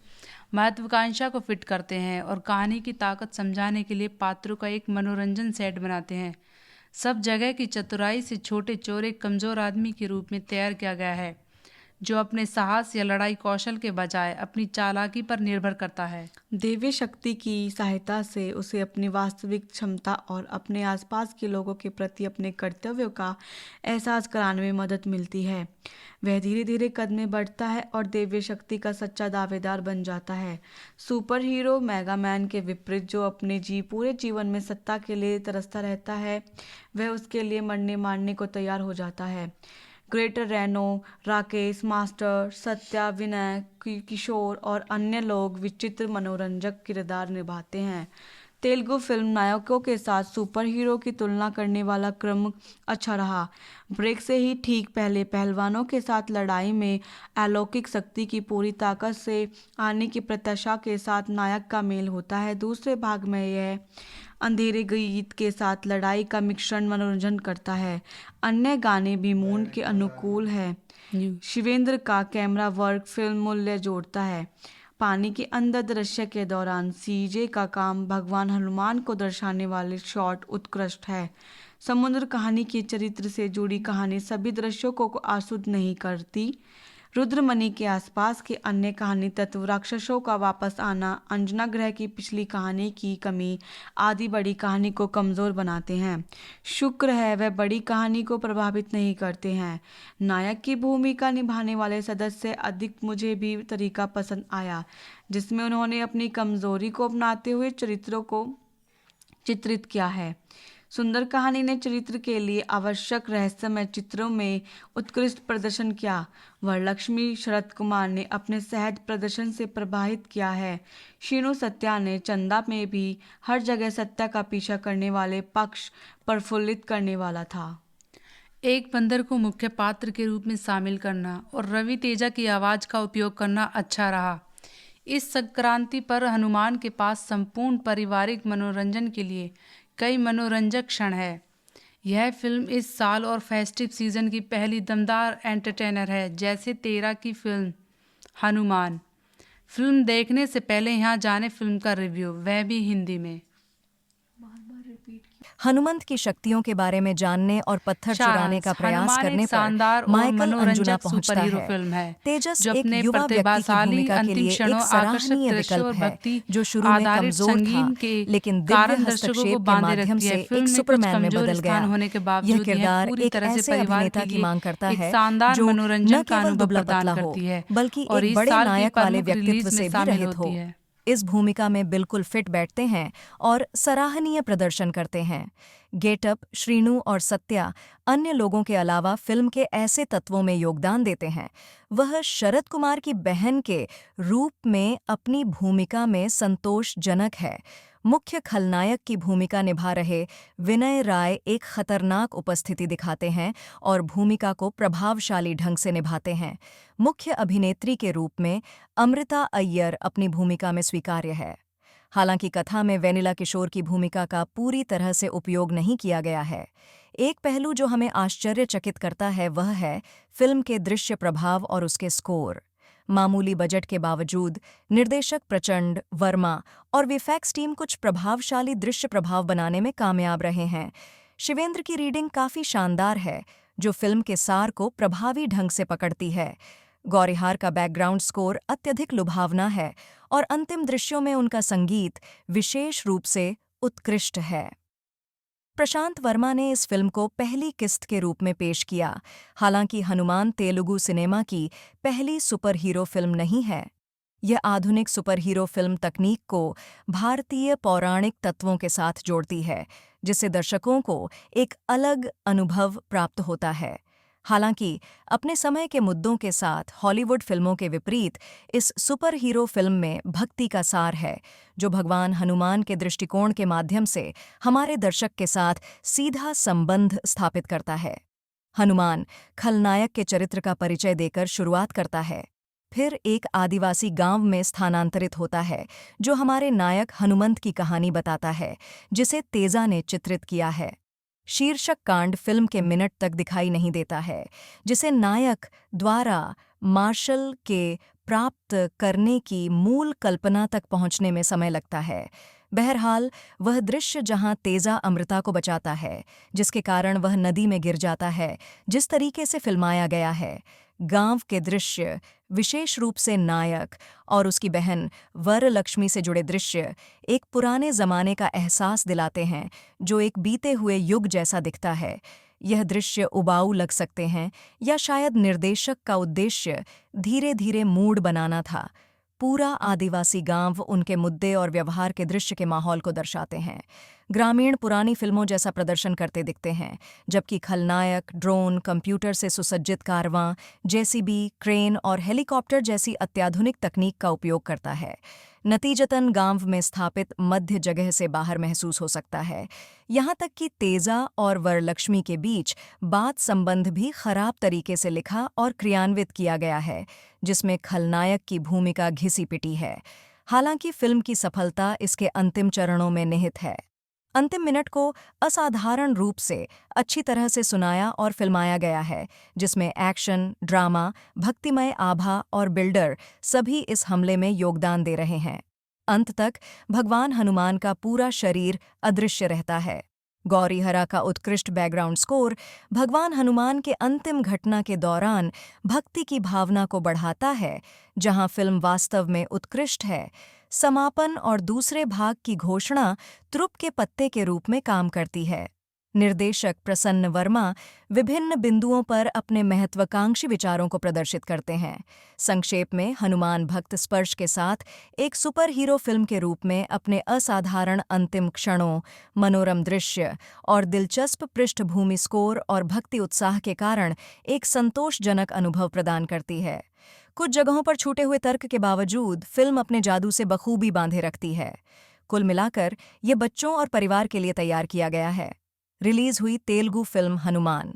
महत्वाकांक्षा को फिट करते हैं और कहानी की ताकत समझाने के लिए पात्रों का एक मनोरंजन सेट बनाते हैं। सब जगह की चतुराई से छोटे चोर एक कमजोर आदमी के रूप में तैयार किया गया है जो अपने साहस या लड़ाई कौशल के बजाय अपनी चालाकी पर निर्भर करता है। दैवीय शक्ति की सहायता से उसे अपनी वास्तविक क्षमता और अपने आसपास के लोगों के प्रति अपने कर्तव्यों का एहसास कराने में मदद मिलती है। वह धीरे धीरे कदम में बढ़ता है और दैवीय शक्ति का सच्चा दावेदार बन जाता है। सुपर हीरो मेगा मैन के विपरीत जो अपने पूरे जीवन में सत्ता के लिए तरसता रहता है, वह उसके लिए मरने मारने को तैयार हो जाता है। Greater Reno, Rakesh master, Satya, Vinay, Kishore और अन्य लोग विचित्र मनोरंजक किरदार निभाते हैं। तेलुगु फिल्म नायकों के साथ सुपर हीरो की तुलना करने वाला क्रम अच्छा रहा। ब्रेक से ही ठीक पहले पहलवानों के साथ लड़ाई में अलौकिक शक्ति की पूरी ताकत से आने की प्रत्याशा के साथ नायक का मेल होता है। दूसरे भाग में यह अंधेरे गीत के साथ लड़ाई का मिश्रण मनोरंजन करता है। अन्य गाने भी मूड के अनुकूल है। शिवेंद्र का कैमरा वर्क फिल्म मूल्य जोड़ता है। पानी के अंदर दृश्य के दौरान सीजे का काम भगवान हनुमान को दर्शाने वाले शॉट उत्कृष्ट है। समुद्र कहानी के चरित्र से जुड़ी कहानी सभी दृश्यों को आसूद नहीं करती। रुद्रमणि के आसपास के अन्य कहानी तत्व, राक्षसों का वापस आना, अंजना ग्रह की पिछली कहानी की कमी आदि बड़ी कहानी को कमजोर बनाते हैं। शुक्र है वह बड़ी कहानी को प्रभावित नहीं करते हैं। नायक की भूमिका निभाने वाले सदस्य अधिक मुझे भी तरीका पसंद आया जिसमें उन्होंने अपनी कमजोरी को अपनाते हुए चरित्रों को चित्रित किया है। सुंदर कहानी ने चरित्र के लिए आवश्यक रहस्यमय चित्रों में उत्कृष्ट प्रदर्शन किया। वरलक्ष्मी शरद कुमार ने अपने सहज प्रदर्शन से प्रभावित किया है। शीनू सत्या ने चंदा में भी हर जगह सत्या का पीछा करने वाले पक्ष प्रफुल्लित करने वाला था। एक बंदर को मुख्य पात्र के रूप में शामिल करना और रवि तेजा की आवाज का उपयोग करना अच्छा रहा। इस संक्रांति पर हनुमान के पास संपूर्ण पारिवारिक मनोरंजन के लिए कई मनोरंजक क्षण है। यह फिल्म इस साल और फेस्टिव सीजन की पहली दमदार एंटरटेनर है। जैसे 13 की फिल्म हनुमान। फिल्म देखने से पहले यहाँ जाने फिल्म का रिव्यू, वह भी हिंदी में। हनुमंत की शक्तियों के बारे में जानने और पत्थर चुराने का सारांश, प्रयास हनुमान करने एक पर शानदार और माइकल अंजुना मनोरंजक पहुंचता सुपर हीरो है। फिल्म है तेजस जो एक अपने युवा व्यक्ति की प्रतिभाशाली भूमिका के अंतिम लिए एक क्षणों, आकर्षक सराहनीय दृश्यों विकल्प और है, भक्ति जो शुरू में आधारित कमजोर था, संगीन के लेकिन दिव्य कारण दर्शकों को हस्तक्षेप के बांधे माध्यम रखती से है। एक फिल्म में कुछ सुपरमैन में कमजोर बदल स्थान गया। होने के यह बावजूद यह किरदार पूरी एक तरह से ऐसे परिवार अभिनेता के की लिए मांग करता एक है शानदार जो मनोरंजन न का केवल अनुभव दुबला प्रदान पतला हो, करती है बल्कि और एक इस बड़े साल की नायक वाले प्रमुख व्यक्तित्व रिलीज में से भी शामिल रहित होती हो। है। इस भूमिका में बिल्कुल फिट बैठते हैं और सराहनीय प्रदर्शन करते हैं। गेटअप, श्रीनु और सत्या अन्य लोगों के अलावा फिल्म के ऐसे तत्वों में योगदान देते हैं। वह शरद कुमार की बहन के रूप में अपनी भूमिका में संतोषजनक है। मुख्य खलनायक की भूमिका निभा रहे विनय राय एक खतरनाक उपस्थिति दिखाते हैं और भूमिका को प्रभावशाली ढंग से निभाते हैं। मुख्य अभिनेत्री के रूप में अमृता अय्यर अपनी भूमिका में स्वीकार्य है। हालांकि कथा में वेनिला किशोर की भूमिका का पूरी तरह से उपयोग नहीं किया गया है। एक पहलू जो हमें आश्चर्यचकित करता है वह है फिल्म के दृश्य प्रभाव और उसके स्कोर। मामूली बजट के बावजूद निर्देशक प्रचंड, वर्मा और वीएफएक्स टीम कुछ प्रभावशाली दृश्य प्रभाव बनाने में कामयाब रहे हैं। शिवेंद्र की रीडिंग काफी शानदार है, जो फिल्म के सार को प्रभावी ढंग से पकड़ती है। गौरीहार का बैकग्राउंड स्कोर अत्यधिक लुभावना है और अंतिम दृश्यों में उनका संगीत विशेष रूप से उत्कृष्ट है। प्रशांत वर्मा ने इस फिल्म को पहली किस्त के रूप में पेश किया। हालांकि हनुमान तेलुगु सिनेमा की पहली सुपर हीरो फिल्म नहीं है। यह आधुनिक सुपर हीरो फिल्म तकनीक को भारतीय पौराणिक तत्वों के साथ जोड़ती है, जिससे दर्शकों को एक अलग अनुभव प्राप्त होता है। हालांकि अपने समय के मुद्दों के साथ हॉलीवुड फिल्मों के विपरीत इस सुपर हीरो फिल्म में भक्ति का सार है, जो भगवान हनुमान के दृष्टिकोण के माध्यम से हमारे दर्शक के साथ सीधा संबंध स्थापित करता है। हनुमान खलनायक के चरित्र का परिचय देकर शुरुआत करता है, फिर एक आदिवासी गांव में स्थानांतरित होता है, जो हमारे नायक हनुमंत की कहानी बताता है, जिसे तेजा ने चित्रित किया है। शीर्षक कांड फिल्म के मिनट तक दिखाई नहीं देता है, जिसे नायक द्वारा मार्शल के प्राप्त करने की मूल कल्पना तक पहुंचने में समय लगता है। बहरहाल, वह दृश्य जहां तेजा अमृता को बचाता है, जिसके कारण वह नदी में गिर जाता है, जिस तरीके से फिल्माया गया है। गांव के दृश्य, विशेष रूप से नायक और उसकी बहन वरलक्ष्मी से जुड़े दृश्य, एक पुराने जमाने का एहसास दिलाते हैं, जो एक बीते हुए युग जैसा दिखता है। यह दृश्य उबाऊ लग सकते हैं या शायद निर्देशक का उद्देश्य धीरे धीरे मूड बनाना था। पूरा आदिवासी गांव उनके मुद्दे और व्यवहार के दृश्य के माहौल को दर्शाते हैं। ग्रामीण पुरानी फिल्मों जैसा प्रदर्शन करते दिखते हैं, जबकि खलनायक ड्रोन, कंप्यूटर से सुसज्जित कारवां, जेसीबी, क्रेन और हेलीकॉप्टर जैसी अत्याधुनिक तकनीक का उपयोग करता है। नतीजतन गांव में स्थापित मध्य जगह से बाहर महसूस हो सकता है। यहाँ तक कि तेजा और वरलक्ष्मी के बीच बात संबंध भी खराब तरीके से लिखा और क्रियान्वित किया गया है, जिसमें खलनायक की भूमिका घिसी पिटी है। हालांकि फिल्म की सफलता इसके अंतिम चरणों में निहित है। अंतिम मिनट को असाधारण रूप से अच्छी तरह से सुनाया और फिल्माया गया है, जिसमें एक्शन, ड्रामा, भक्तिमय आभा और बिल्डर सभी इस हमले में योगदान दे रहे हैं। अंत तक भगवान हनुमान का पूरा शरीर अदृश्य रहता है। गौरीहरा का उत्कृष्ट बैकग्राउंड स्कोर भगवान हनुमान के अंतिम घटना के दौरान भक्ति की भावना को बढ़ाता है, जहां फिल्म वास्तव में उत्कृष्ट है। समापन और दूसरे भाग की घोषणा त्रुप के पत्ते के रूप में काम करती है। निर्देशक प्रसन्न वर्मा विभिन्न बिंदुओं पर अपने महत्वाकांक्षी विचारों को प्रदर्शित करते हैं। संक्षेप में, हनुमान भक्त स्पर्श के साथ एक सुपर हीरो फिल्म के रूप में अपने असाधारण अंतिम क्षणों, मनोरम दृश्य और दिलचस्प पृष्ठभूमि स्कोर और भक्ति उत्साह के कारण एक संतोषजनक अनुभव प्रदान करती है। कुछ जगहों पर छूटे हुए तर्क के बावजूद फिल्म अपने जादू से बखूबी बांधे रखती है। कुल मिलाकर ये बच्चों और परिवार के लिए तैयार किया गया है। रिलीज हुई तेलुगु फिल्म हनुमान।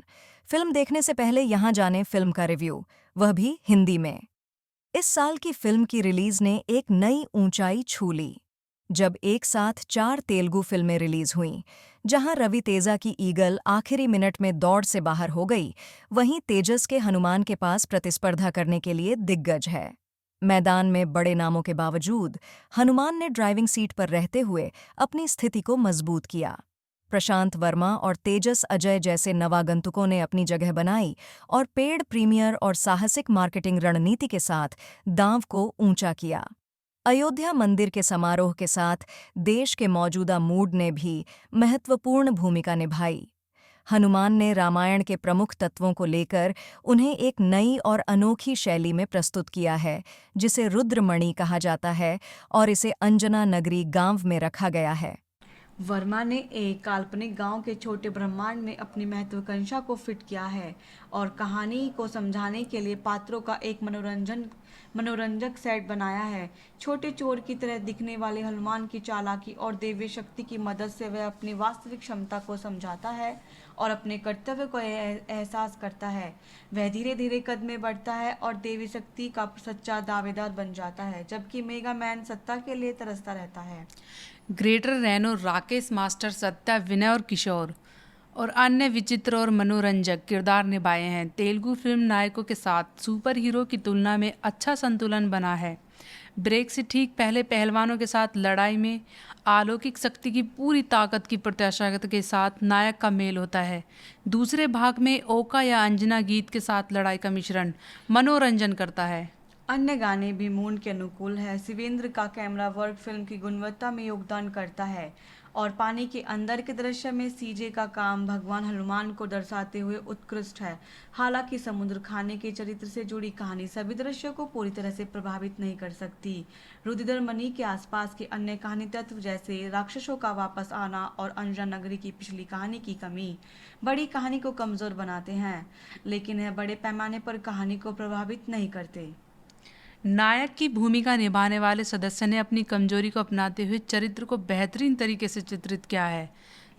फिल्म देखने से पहले यहाँ जानें फिल्म का रिव्यू, वह भी हिंदी में। इस साल की फिल्म की रिलीज ने एक नई ऊंचाई छू ली, जब एक साथ 4 तेलुगु फिल्में रिलीज हुईं। जहां रवि तेजा की ईगल आखिरी मिनट में दौड़ से बाहर हो गई, वहीं तेजस के हनुमान के पास प्रतिस्पर्धा करने के लिए दिग्गज है। मैदान में बड़े नामों के बावजूद हनुमान ने ड्राइविंग सीट पर रहते हुए अपनी स्थिति को मजबूत किया। प्रशांत वर्मा और तेजस अजय जैसे नवागंतुकों ने अपनी जगह बनाई और पेड प्रीमियर और साहसिक मार्केटिंग रणनीति के साथ दांव को ऊंचा किया। अयोध्या मंदिर के समारोह के साथ देश के मौजूदा मूड ने भी महत्वपूर्ण भूमिका निभाई। हनुमान ने रामायण के प्रमुख तत्वों को लेकर उन्हें एक नई और अनोखी शैली में प्रस्तुत किया है, जिसे रुद्रमणि कहा जाता है और इसे अंजना नगरी गांव में रखा गया है। वर्मा ने एक काल्पनिक गांव के छोटे ब्रह्मांड में अपनी महत्वाकांक्षा को फिट किया है और कहानी को समझाने के लिए पात्रों का एक मनोरंजक सेट बनाया है। छोटे चोर की तरह दिखने वाले हनुमान की चालाकी और दैवीय शक्ति की मदद से वह अपनी वास्तविक क्षमता को समझाता है और अपने कर्तव्य को एहसास करता है। वह धीरे धीरे कद में बढ़ता है और देवी शक्ति का सच्चा दावेदार बन जाता है, जबकि मेगा मैन सत्ता के लिए तरसता रहता है। Greater Reno, Rakesh master, Satya, Vinay और किशोर और अन्य विचित्र और मनोरंजक किरदार निभाए हैं। तेलुगु फिल्म नायकों के साथ सुपर हीरो की तुलना में अच्छा संतुलन बना है। ब्रेक से ठीक पहले पहलवानों के साथ लड़ाई में अलौकिक शक्ति की पूरी ताकत की प्रत्याशा के साथ नायक का मेल होता है। दूसरे भाग में ओका या अंजना गीत के साथ लड़ाई का मिश्रण मनोरंजन करता है। अन्य गाने भी मूड के अनुकूल है। शिवेंद्र का कैमरा वर्क फिल्म की गुणवत्ता में योगदान करता है और पानी के अंदर के दृश्य में सीजे का काम भगवान हनुमान को दर्शाते हुए उत्कृष्ट है। हालांकि समुद्र खाने के चरित्र से जुड़ी कहानी सभी दृश्यों को पूरी तरह से प्रभावित नहीं कर सकती। रुद्रमणि के आसपास के अन्य कहानी तत्व जैसे राक्षसों का वापस आना और अंजना नगरी की पिछली कहानी की कमी बड़ी कहानी को कमजोर बनाते हैं, लेकिन यह बड़े पैमाने पर कहानी को प्रभावित नहीं करते। नायक की भूमिका निभाने वाले सदस्य ने अपनी कमजोरी को अपनाते हुए चरित्र को बेहतरीन तरीके से चित्रित किया है।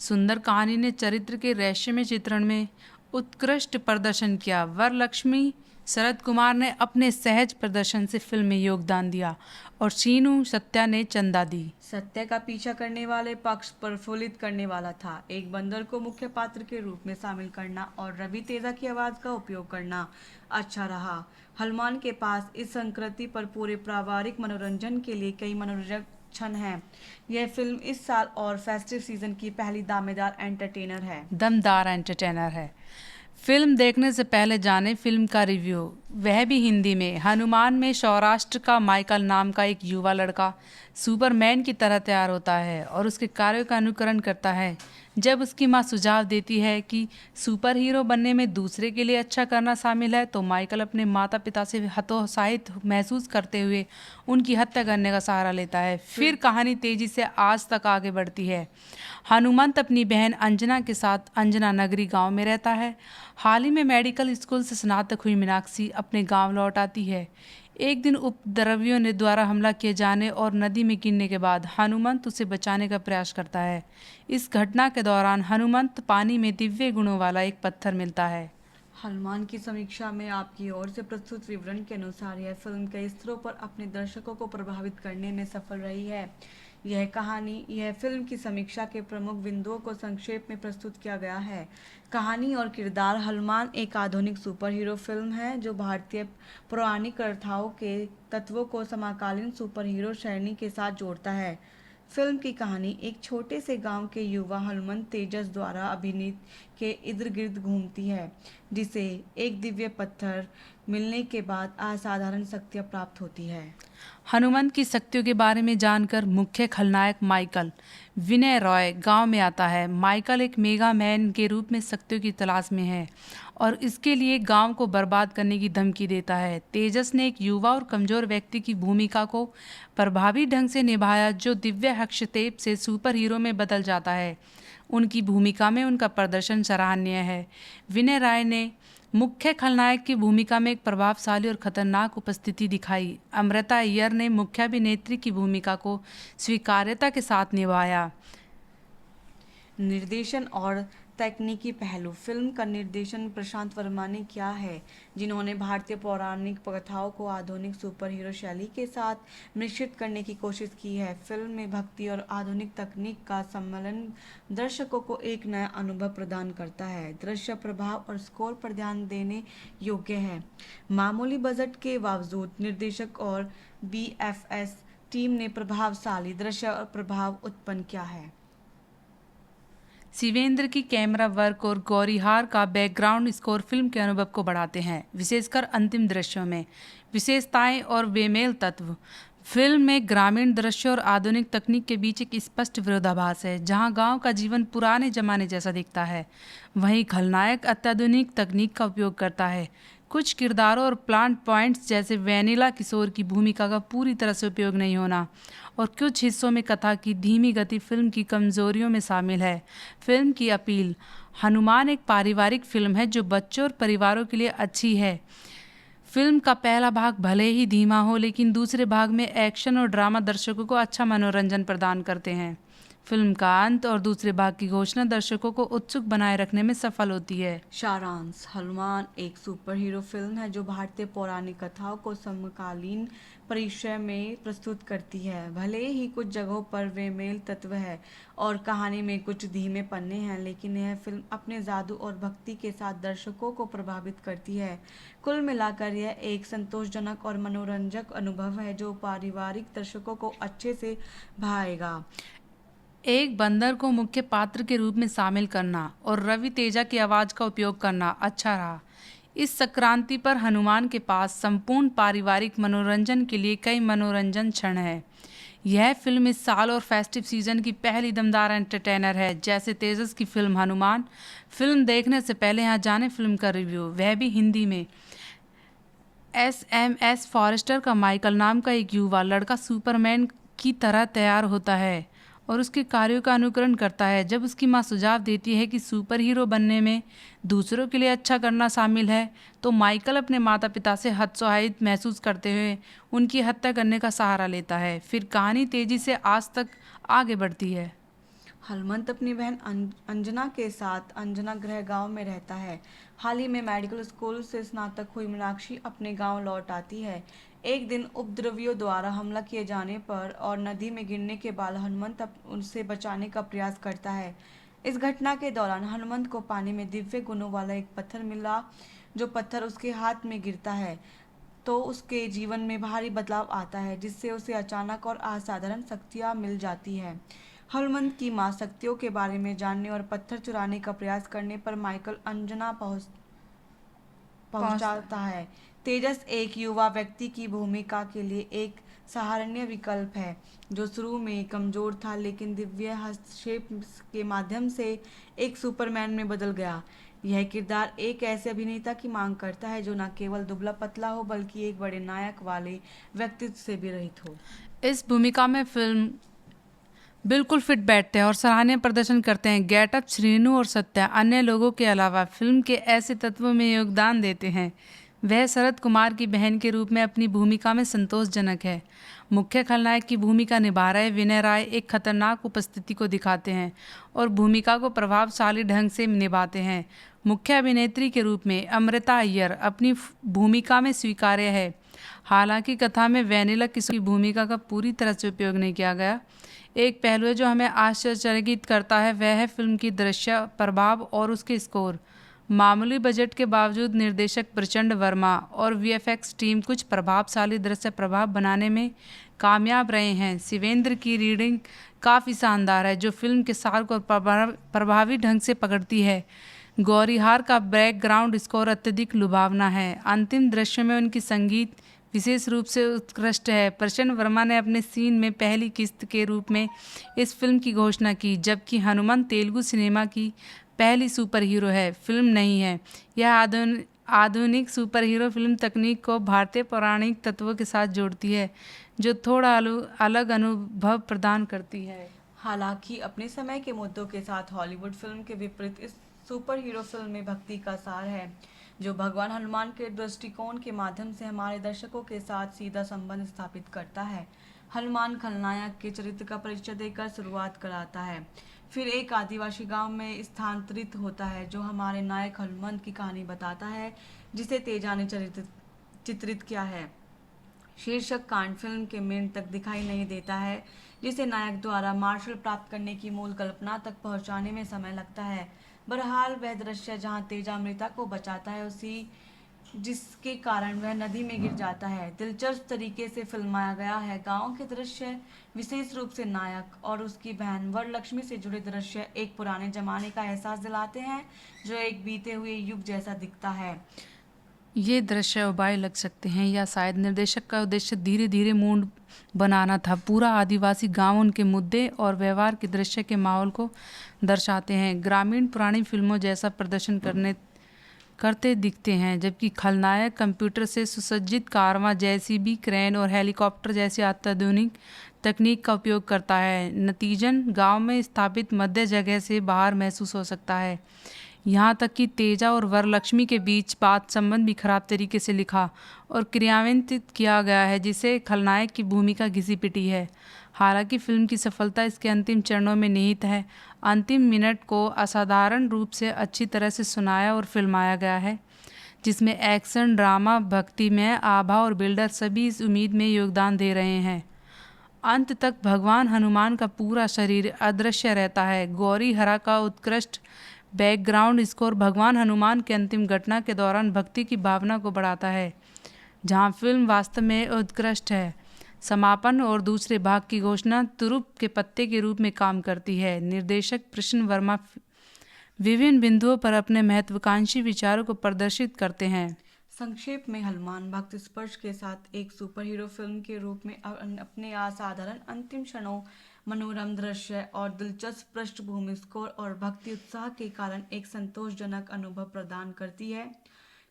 सुंदर कहानी ने चरित्र के रहस्यमय चित्रण में उत्कृष्ट प्रदर्शन किया। वरलक्ष्मी शरद कुमार ने अपने सहज प्रदर्शन से फिल्म में योगदान दिया और शीनू सत्या ने चंदा दी। सत्य का पीछा करने वाले पक्ष प्रफुल्लित करने वाला था। एक बंदर को मुख्य पात्र के रूप में शामिल करना और रवि तेजा की आवाज का उपयोग करना अच्छा रहा। हनुमान के पास इस संस्कृति पर पूरे पारिवारिक मनोरंजन के लिए कई मनोरंजक क्षण हैं। यह फिल्म इस साल और फेस्टिव सीजन की पहली दमदार एंटरटेनर है। फिल्म देखने से पहले जाने फिल्म का रिव्यू, वह भी हिंदी में। हनुमान में सौराष्ट्र का माइकल नाम का एक युवा लड़का सुपरमैन की तरह तैयार होता है और उसके कार्यों का अनुकरण करता है। जब उसकी मां सुझाव देती है कि सुपर हीरो बनने में दूसरे के लिए अच्छा करना शामिल है, तो माइकल अपने माता पिता से हतोत्साहित महसूस करते हुए उनकी हत्या करने का सहारा लेता है। फिर कहानी तेजी से आज तक आगे बढ़ती है। हनुमंत अपनी बहन अंजना के साथ अंजना नगरी गांव में रहता है। हाल ही में मेडिकल स्कूल से स्नातक हुई मीनाक्षी अपने गांव लौट आती है। एक दिन उपद्रवियों ने द्वारा हमला किए जाने और नदी में गिरने के बाद हनुमंत उसे बचाने का प्रयास करता है। इस घटना के दौरान हनुमंत पानी में दिव्य गुणों वाला एक पत्थर मिलता है। हनुमान की समीक्षा में आपकी ओर से प्रस्तुत विवरण के अनुसार यह फिल्म कई स्तरों पर अपने दर्शकों को प्रभावित करने में सफल रही है। यह फिल्म की समीक्षा के प्रमुख बिंदुओं को संक्षेप में प्रस्तुत किया गया है। कहानी और किरदार। हनुमान एक आधुनिक सुपर हीरो फिल्म है जो भारतीय पौराणिक कथाओं के तत्वों को समकालीन सुपर हीरो श्रेणी के साथ जोड़ता है। फिल्म की कहानी एक छोटे से गांव के युवा हनुमंत तेजस द्वारा अभिनीत के इर्द गिर्द घूमती है, जिसे एक दिव्य पत्थर मिलने के बाद असाधारण शक्तियाँ प्राप्त होती है। हनुमंत की शक्तियों के बारे में जानकर मुख्य खलनायक माइकल विनय रॉय गांव में आता है। माइकल एक मेगा मैन के रूप में शक्तियों की तलाश में है और इसके लिए गांव को बर्बाद करने की धमकी देता है। तेजस ने एक युवा और कमजोर व्यक्ति की भूमिका को प्रभावी ढंग से निभाया, जो दिव्य हस्तक्षेप से सुपर हीरो में बदल जाता है। उनकी भूमिका में उनका प्रदर्शन सराहनीय है। विनय राय ने मुख्य खलनायक की भूमिका में एक प्रभावशाली और खतरनाक उपस्थिति दिखाई। अमृता अय्यर ने मुख्य अभिनेत्री की भूमिका को स्वीकार्यता के साथ निभाया। निर्देशन और तकनीकी पहलू। फिल्म का निर्देशन प्रशांत वर्मा ने किया है, जिन्होंने भारतीय पौराणिक कथाओं को आधुनिक सुपर हीरो शैली के साथ मिश्रित करने की कोशिश की है। फिल्म में भक्ति और आधुनिक तकनीक का सम्मेलन दर्शकों को एक नया अनुभव प्रदान करता है। दृश्य प्रभाव और स्कोर पर ध्यान देने योग्य है। मामूली बजट के बावजूद निर्देशक और BFS टीम ने प्रभावशाली दृश्य और प्रभाव उत्पन्न किया है। शिवेंद्र की कैमरा वर्क और गौरीहार का बैकग्राउंड स्कोर फिल्म के अनुभव को बढ़ाते हैं, विशेषकर अंतिम दृश्यों में। विशेषताएं और बेमेल तत्व। फिल्म में ग्रामीण दृश्य और आधुनिक तकनीक के बीच एक स्पष्ट विरोधाभास है। जहां गांव का जीवन पुराने जमाने जैसा दिखता है, वहीं खलनायक अत्याधुनिक तकनीक का उपयोग करता है। कुछ किरदारों और प्लांट पॉइंट्स जैसे वैनिला किशोर की भूमिका का पूरी तरह से उपयोग नहीं होना और कुछ हिस्सों में कथा की धीमी गति फिल्म की कमजोरियों में शामिल है। फिल्म की अपील। हनुमान एक पारिवारिक फिल्म है जो बच्चों और परिवारों के लिए अच्छी है। फिल्म का पहला भाग भले ही धीमा हो, लेकिन दूसरे भाग में एक्शन और ड्रामा दर्शकों को अच्छा मनोरंजन प्रदान करते हैं। फिल्म का अंत और दूसरे भाग की घोषणा दर्शकों को उत्सुक बनाए रखने में सफल होती है। सारांश। हनुमान एक सुपर हीरो फिल्म है जो भारतीय पौराणिक कथाओं को समकालीन परिदृश्य में प्रस्तुत करती है। भले ही कुछ जगहों पर वे मेल तत्व है और कहानी में कुछ धीमे पन्ने हैं, लेकिन यह फिल्म अपने जादू और भक्ति के साथ दर्शकों को प्रभावित करती है। कुल मिलाकर यह एक संतोषजनक और मनोरंजक अनुभव है जो पारिवारिक दर्शकों को अच्छे से भाएगा। एक बंदर को मुख्य पात्र के रूप में शामिल करना और रवि तेजा की आवाज़ का उपयोग करना अच्छा रहा। इस संक्रांति पर हनुमान के पास संपूर्ण पारिवारिक मनोरंजन के लिए कई मनोरंजन क्षण है। यह फिल्म इस साल और फेस्टिव सीजन की पहली दमदार एंटरटेनर है। जैसे तेजस की फिल्म हनुमान। फिल्म देखने से पहले यहाँ जाने फिल्म का रिव्यू, वह भी हिंदी में। SMS फॉरेस्टर का माइकल नाम का एक युवा लड़का सुपरमैन की तरह तैयार होता है और उसके कार्यों का अनुकरण करता है। जब उसकी मां सुझाव देती है कि सुपर हीरो बनने में दूसरों के लिए अच्छा करना शामिल है, तो माइकल अपने माता पिता से हतोत्साहित महसूस करते हुए उनकी हत्या करने का सहारा लेता है। फिर कहानी तेजी से आज तक आगे बढ़ती है। हनुमंत अपनी बहन अंजना के साथ अंजना गृह गांव में रहता है। हाल ही में मेडिकल स्कूल से स्नातक हुई मीनाक्षी अपने गांव लौट आती है। एक दिन उपद्रवियों द्वारा हमला किए जाने पर और नदी में गिरने के बाद हनुमंत उनसे बचाने का प्रयास करता है। इस घटना के दौरान हनुमंत को पानी में दिव्य गुणों वाला एक पत्थर मिला। जो पत्थर उसके हाथ में गिरता है तो उसके जीवन में भारी बदलाव आता है, जिससे उसे अचानक और असाधारण शक्तियाँ मिल जाती है। हनुमंत की मां शक्तियों के बारे में जानने और पत्थर चुराने का प्रयास करने पर माइकल अंजना पहुंचाता है। तेजस एक युवा व्यक्ति की भूमिका के लिए एक सराहनीय विकल्प है जो शुरू में कमजोर था लेकिन दिव्य हस्तक्षेप के माध्यम से एक सुपरमैन में बदल गया। यह किरदार एक ऐसे अभिनेता की मांग करता है जो न केवल दुबला पतला हो बल्कि एक बड़े नायक वाले व्यक्तित्व से भी रहित हो। इस भूमिका में फिल्म बिल्कुल फिट बैठते हैं और सराहनीय प्रदर्शन करते हैं। गेटअप श्रीनु और सत्या अन्य लोगों के अलावा फिल्म के ऐसे तत्वों में योगदान देते हैं। वह शरद कुमार की बहन के रूप में अपनी भूमिका में संतोषजनक है। मुख्य खलनायक की भूमिका निभा रहे विनय राय एक खतरनाक उपस्थिति को दिखाते हैं और भूमिका को प्रभावशाली ढंग से निभाते हैं। मुख्य अभिनेत्री के रूप में अमृता अय्यर अपनी भूमिका में स्वीकार्य है। हालांकि कथा में वैनिला किशोर की भूमिका का पूरी तरह से उपयोग नहीं किया गया। एक पहलू है जो हमें आश्चर्यचकित करता है, वह है फिल्म की दृश्य प्रभाव और उसके स्कोर। मामूली बजट के बावजूद निर्देशक प्रचंड वर्मा और VFX टीम कुछ प्रभावशाली दृश्य प्रभाव बनाने में कामयाब रहे हैं। शिवेंद्र की रीडिंग काफ़ी शानदार है जो फिल्म के सार को प्रभावी ढंग से पकड़ती है। गौरीहार का बैकग्राउंड स्कोर अत्यधिक लुभावना है। अंतिम दृश्य में उनकी संगीत विशेष रूप से उत्कृष्ट है। प्रचंड वर्मा ने अपने सीन में पहली किस्त के रूप में इस फिल्म की घोषणा की, जबकि हनुमान तेलुगु सिनेमा की पहली सुपर हीरो है, फिल्म नहीं है। यह आधुनिक सुपर हीरो फिल्म तकनीक को भारतीय पौराणिक तत्वों के साथ जोड़ती है, जो थोड़ा अलग अनुभव प्रदान करती है। हालांकि अपने समय के मुद्दों के साथ हॉलीवुड फिल्म के विपरीत इस सुपर हीरो फिल्म में भक्ति का सार है, जो भगवान हनुमान के दृष्टिकोण के माध्यम से हमारे दर्शकों के साथ सीधा संबंध स्थापित करता है। हनुमान खलनायक के चरित्र का परिचय देकर शुरुआत कराता है, फिर एक आदिवासी गांव में स्थानांतरित होता है जो हमारे नायक हनुमंत की कहानी बताता है, जिसे तेजा ने चित्रित किया है। शीर्षक कांड फिल्म के मेन तक दिखाई नहीं देता है, जिसे नायक द्वारा मार्शल प्राप्त करने की मूल कल्पना तक पहुंचाने में समय लगता है। बहरहाल वह दृश्य जहां तेजा अमृता को बचाता है, उसी जिसके कारण वह नदी में गिर जाता है। दिलचस्प तरीके से फिल्माया गया है। गांव के दृश्य, विशेष रूप से नायक और उसकी बहन वरलक्ष्मी से जुड़े दृश्य, एक पुराने जमाने का एहसास दिलाते हैं जो एक बीते हुए युग जैसा दिखता है। ये दृश्य उबाऊ लग सकते हैं या शायद निर्देशक का उद्देश्य धीरे धीरे मूड बनाना था। पूरा आदिवासी गांव उनके मुद्दे और व्यवहार के दृश्य के माहौल को दर्शाते हैं। ग्रामीण पुरानी फिल्मों जैसा प्रदर्शन करते दिखते हैं, जबकि खलनायक कंप्यूटर से सुसज्जित कारवां, जेसीबी, क्रेन और हेलीकॉप्टर जैसी अत्याधुनिक तकनीक का उपयोग करता है। नतीजन गांव में स्थापित मध्य जगह से बाहर महसूस हो सकता है। यहाँ तक कि तेजा और वरलक्ष्मी के बीच बात संबंध भी खराब तरीके से लिखा और क्रियान्वित किया गया है, जिससे खलनायक की भूमिका घिसी पिटी है। हालांकि फिल्म की सफलता इसके अंतिम चरणों में निहित है। अंतिम मिनट को असाधारण रूप से अच्छी तरह से सुनाया और फिल्माया गया है, जिसमें एक्शन, ड्रामा, भक्तिमय आभा और बिल्डर सभी इस उम्मीद में योगदान दे रहे हैं। अंत तक भगवान हनुमान का पूरा शरीर अदृश्य रहता है। गौरी हरा का उत्कृष्ट बैकग्राउंड स्कोर भगवान हनुमान के अंतिम घटना के दौरान भक्ति की भावना को बढ़ाता है, जहां फिल्म वास्तव में उत्कृष्ट है। समापन और दूसरे भाग की घोषणा तुरुप के पत्ते के रूप में काम करती है। निर्देशक कृष्ण वर्मा विभिन्न बिंदुओं पर अपने महत्वाकांक्षी विचारों को प्रदर्शित करते हैं। संक्षेप में, हनुमान भक्त स्पर्श के साथ एक सुपर हीरो फिल्म के रूप में अपने असाधारण अंतिम क्षणों, मनोरम दृश्य और दिलचस्प पृष्ठभूमि स्कोर और भक्ति उत्साह के कारण एक संतोषजनक अनुभव प्रदान करती है।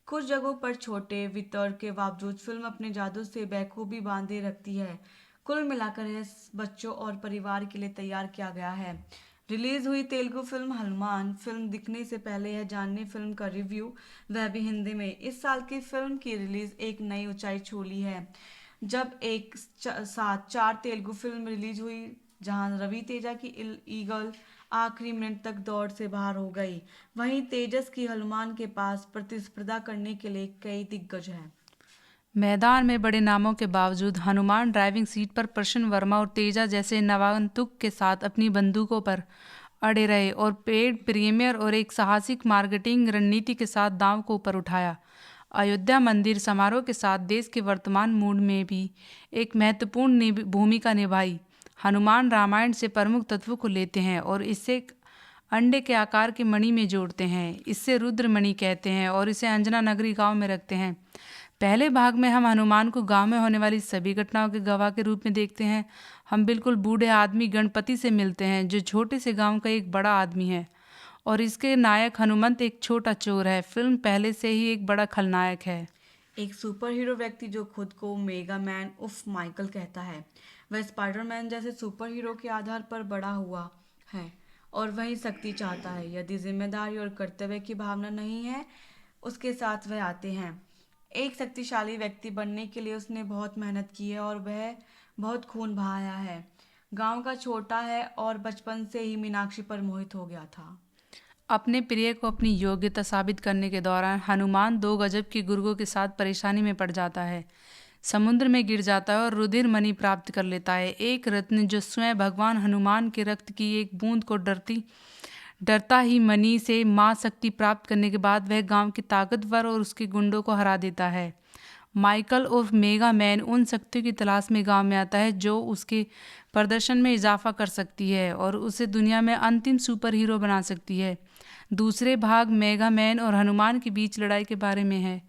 कुछ जगहों पर छोटे वितरण के बावजूद फिल्म अपने जादू से बखूबी बांधे रखती है। कुल मिलाकर यह बच्चों और परिवार के लिए तैयार किया गया है। रिलीज हुई तेलुगु फिल्म हनुमान फिल्म दिखने से पहले यह जानने फिल्म का रिव्यू, वह भी हिंदी में। इस साल की फिल्म की रिलीज एक नई ऊंचाई छू ली है, जब एक साथ 4 तेलुगु फिल्म रिलीज हुई, जहां रवि तेजा की ईगल आखिरी मिनट तक दौड़ से बाहर हो गई। वहीं तेजस की हनुमान के पास प्रतिस्पर्धा करने के लिए कई दिग्गज हैं। मैदान में बड़े नामों के बावजूद हनुमान ड्राइविंग सीट पर प्रश्न वर्मा और तेजा जैसे नवागंतुक के साथ अपनी बंदूकों पर अड़े रहे और पेड प्रीमियर और एक साहसिक मार्केटिंग रणनीति के साथ दांव को ऊपर उठाया। अयोध्या मंदिर समारोह के साथ देश के वर्तमान मूड में भी एक महत्वपूर्ण भूमिका निभाई। हनुमान रामायण से प्रमुख तत्वों को लेते हैं और इसे अंडे के आकार के मणि में जोड़ते हैं। इससे रुद्र मणि कहते हैं और इसे अंजना नगरी गांव में रखते हैं। पहले भाग में हम हनुमान को गांव में होने वाली सभी घटनाओं के गवाह के रूप में देखते हैं। हम बिल्कुल बूढ़े आदमी गणपति से मिलते हैं, जो छोटे से गांव का एक बड़ा आदमी है, और इसके नायक हनुमंत एक छोटा चोर है। फिल्म पहले से ही एक बड़ा खलनायक है। एक सुपर हीरो व्यक्ति जो खुद को मेगा मैन उफ माइकल कहता है, वह स्पाइडरमैन जैसे सुपर हीरो के आधार पर बड़ा हुआ है और वही शक्ति चाहता है। यदि जिम्मेदारी और कर्तव्य की भावना नहीं है, उसके साथ वह आते हैं। एक शक्तिशाली व्यक्ति बनने के लिए उसने बहुत मेहनत की है और वह बहुत खून बहाया है। गांव का छोटा है और बचपन से ही मीनाक्षी पर मोहित हो गया था। अपने प्रिय को अपनी योग्यता साबित करने के दौरान हनुमान 2 गजब की गुर्गों के साथ परेशानी में पड़ जाता है। समुद्र में गिर जाता है और रुधिर मणि प्राप्त कर लेता है, एक रत्न जो स्वयं भगवान हनुमान के रक्त की एक बूंद को डरता ही मणि से मां शक्ति प्राप्त करने के बाद वह गांव के ताकतवर और उसके गुंडों को हरा देता है। माइकल उर्फ मेगा मैन उन शक्तियों की तलाश में गांव में आता है जो उसके प्रदर्शन में इजाफा कर सकती है और उसे दुनिया में अंतिम सुपर हीरो बना सकती है। दूसरे भाग मेगा मैन और हनुमान के बीच लड़ाई के बारे में है।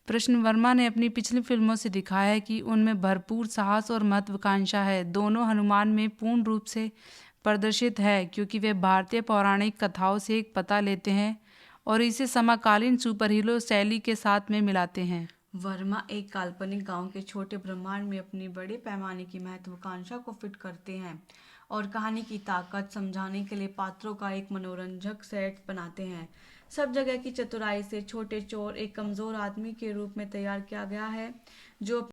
कृष्ण वर्मा ने अपनी पिछली फिल्मों से दिखाया है कि उनमें भरपूर साहस और महत्वाकांक्षा है। दोनों हनुमान में पूर्ण रूप से प्रदर्शित है, क्योंकि वे भारतीय पौराणिक कथाओं से एक पता लेते हैं और इसे समकालीन सुपर हीरो शैली के साथ में मिलाते हैं। वर्मा एक काल्पनिक गांव के छोटे ब्रह्मांड में अपनी बड़े पैमाने की महत्वाकांक्षा को फिट करते हैं और कहानी की ताकत समझाने के लिए पात्रों का एक मनोरंजक सेट बनाते हैं। सब जगह की चतुराई से छोटे चोर एक कमजोर आदमी के रूप में तैयार किया गया है, जो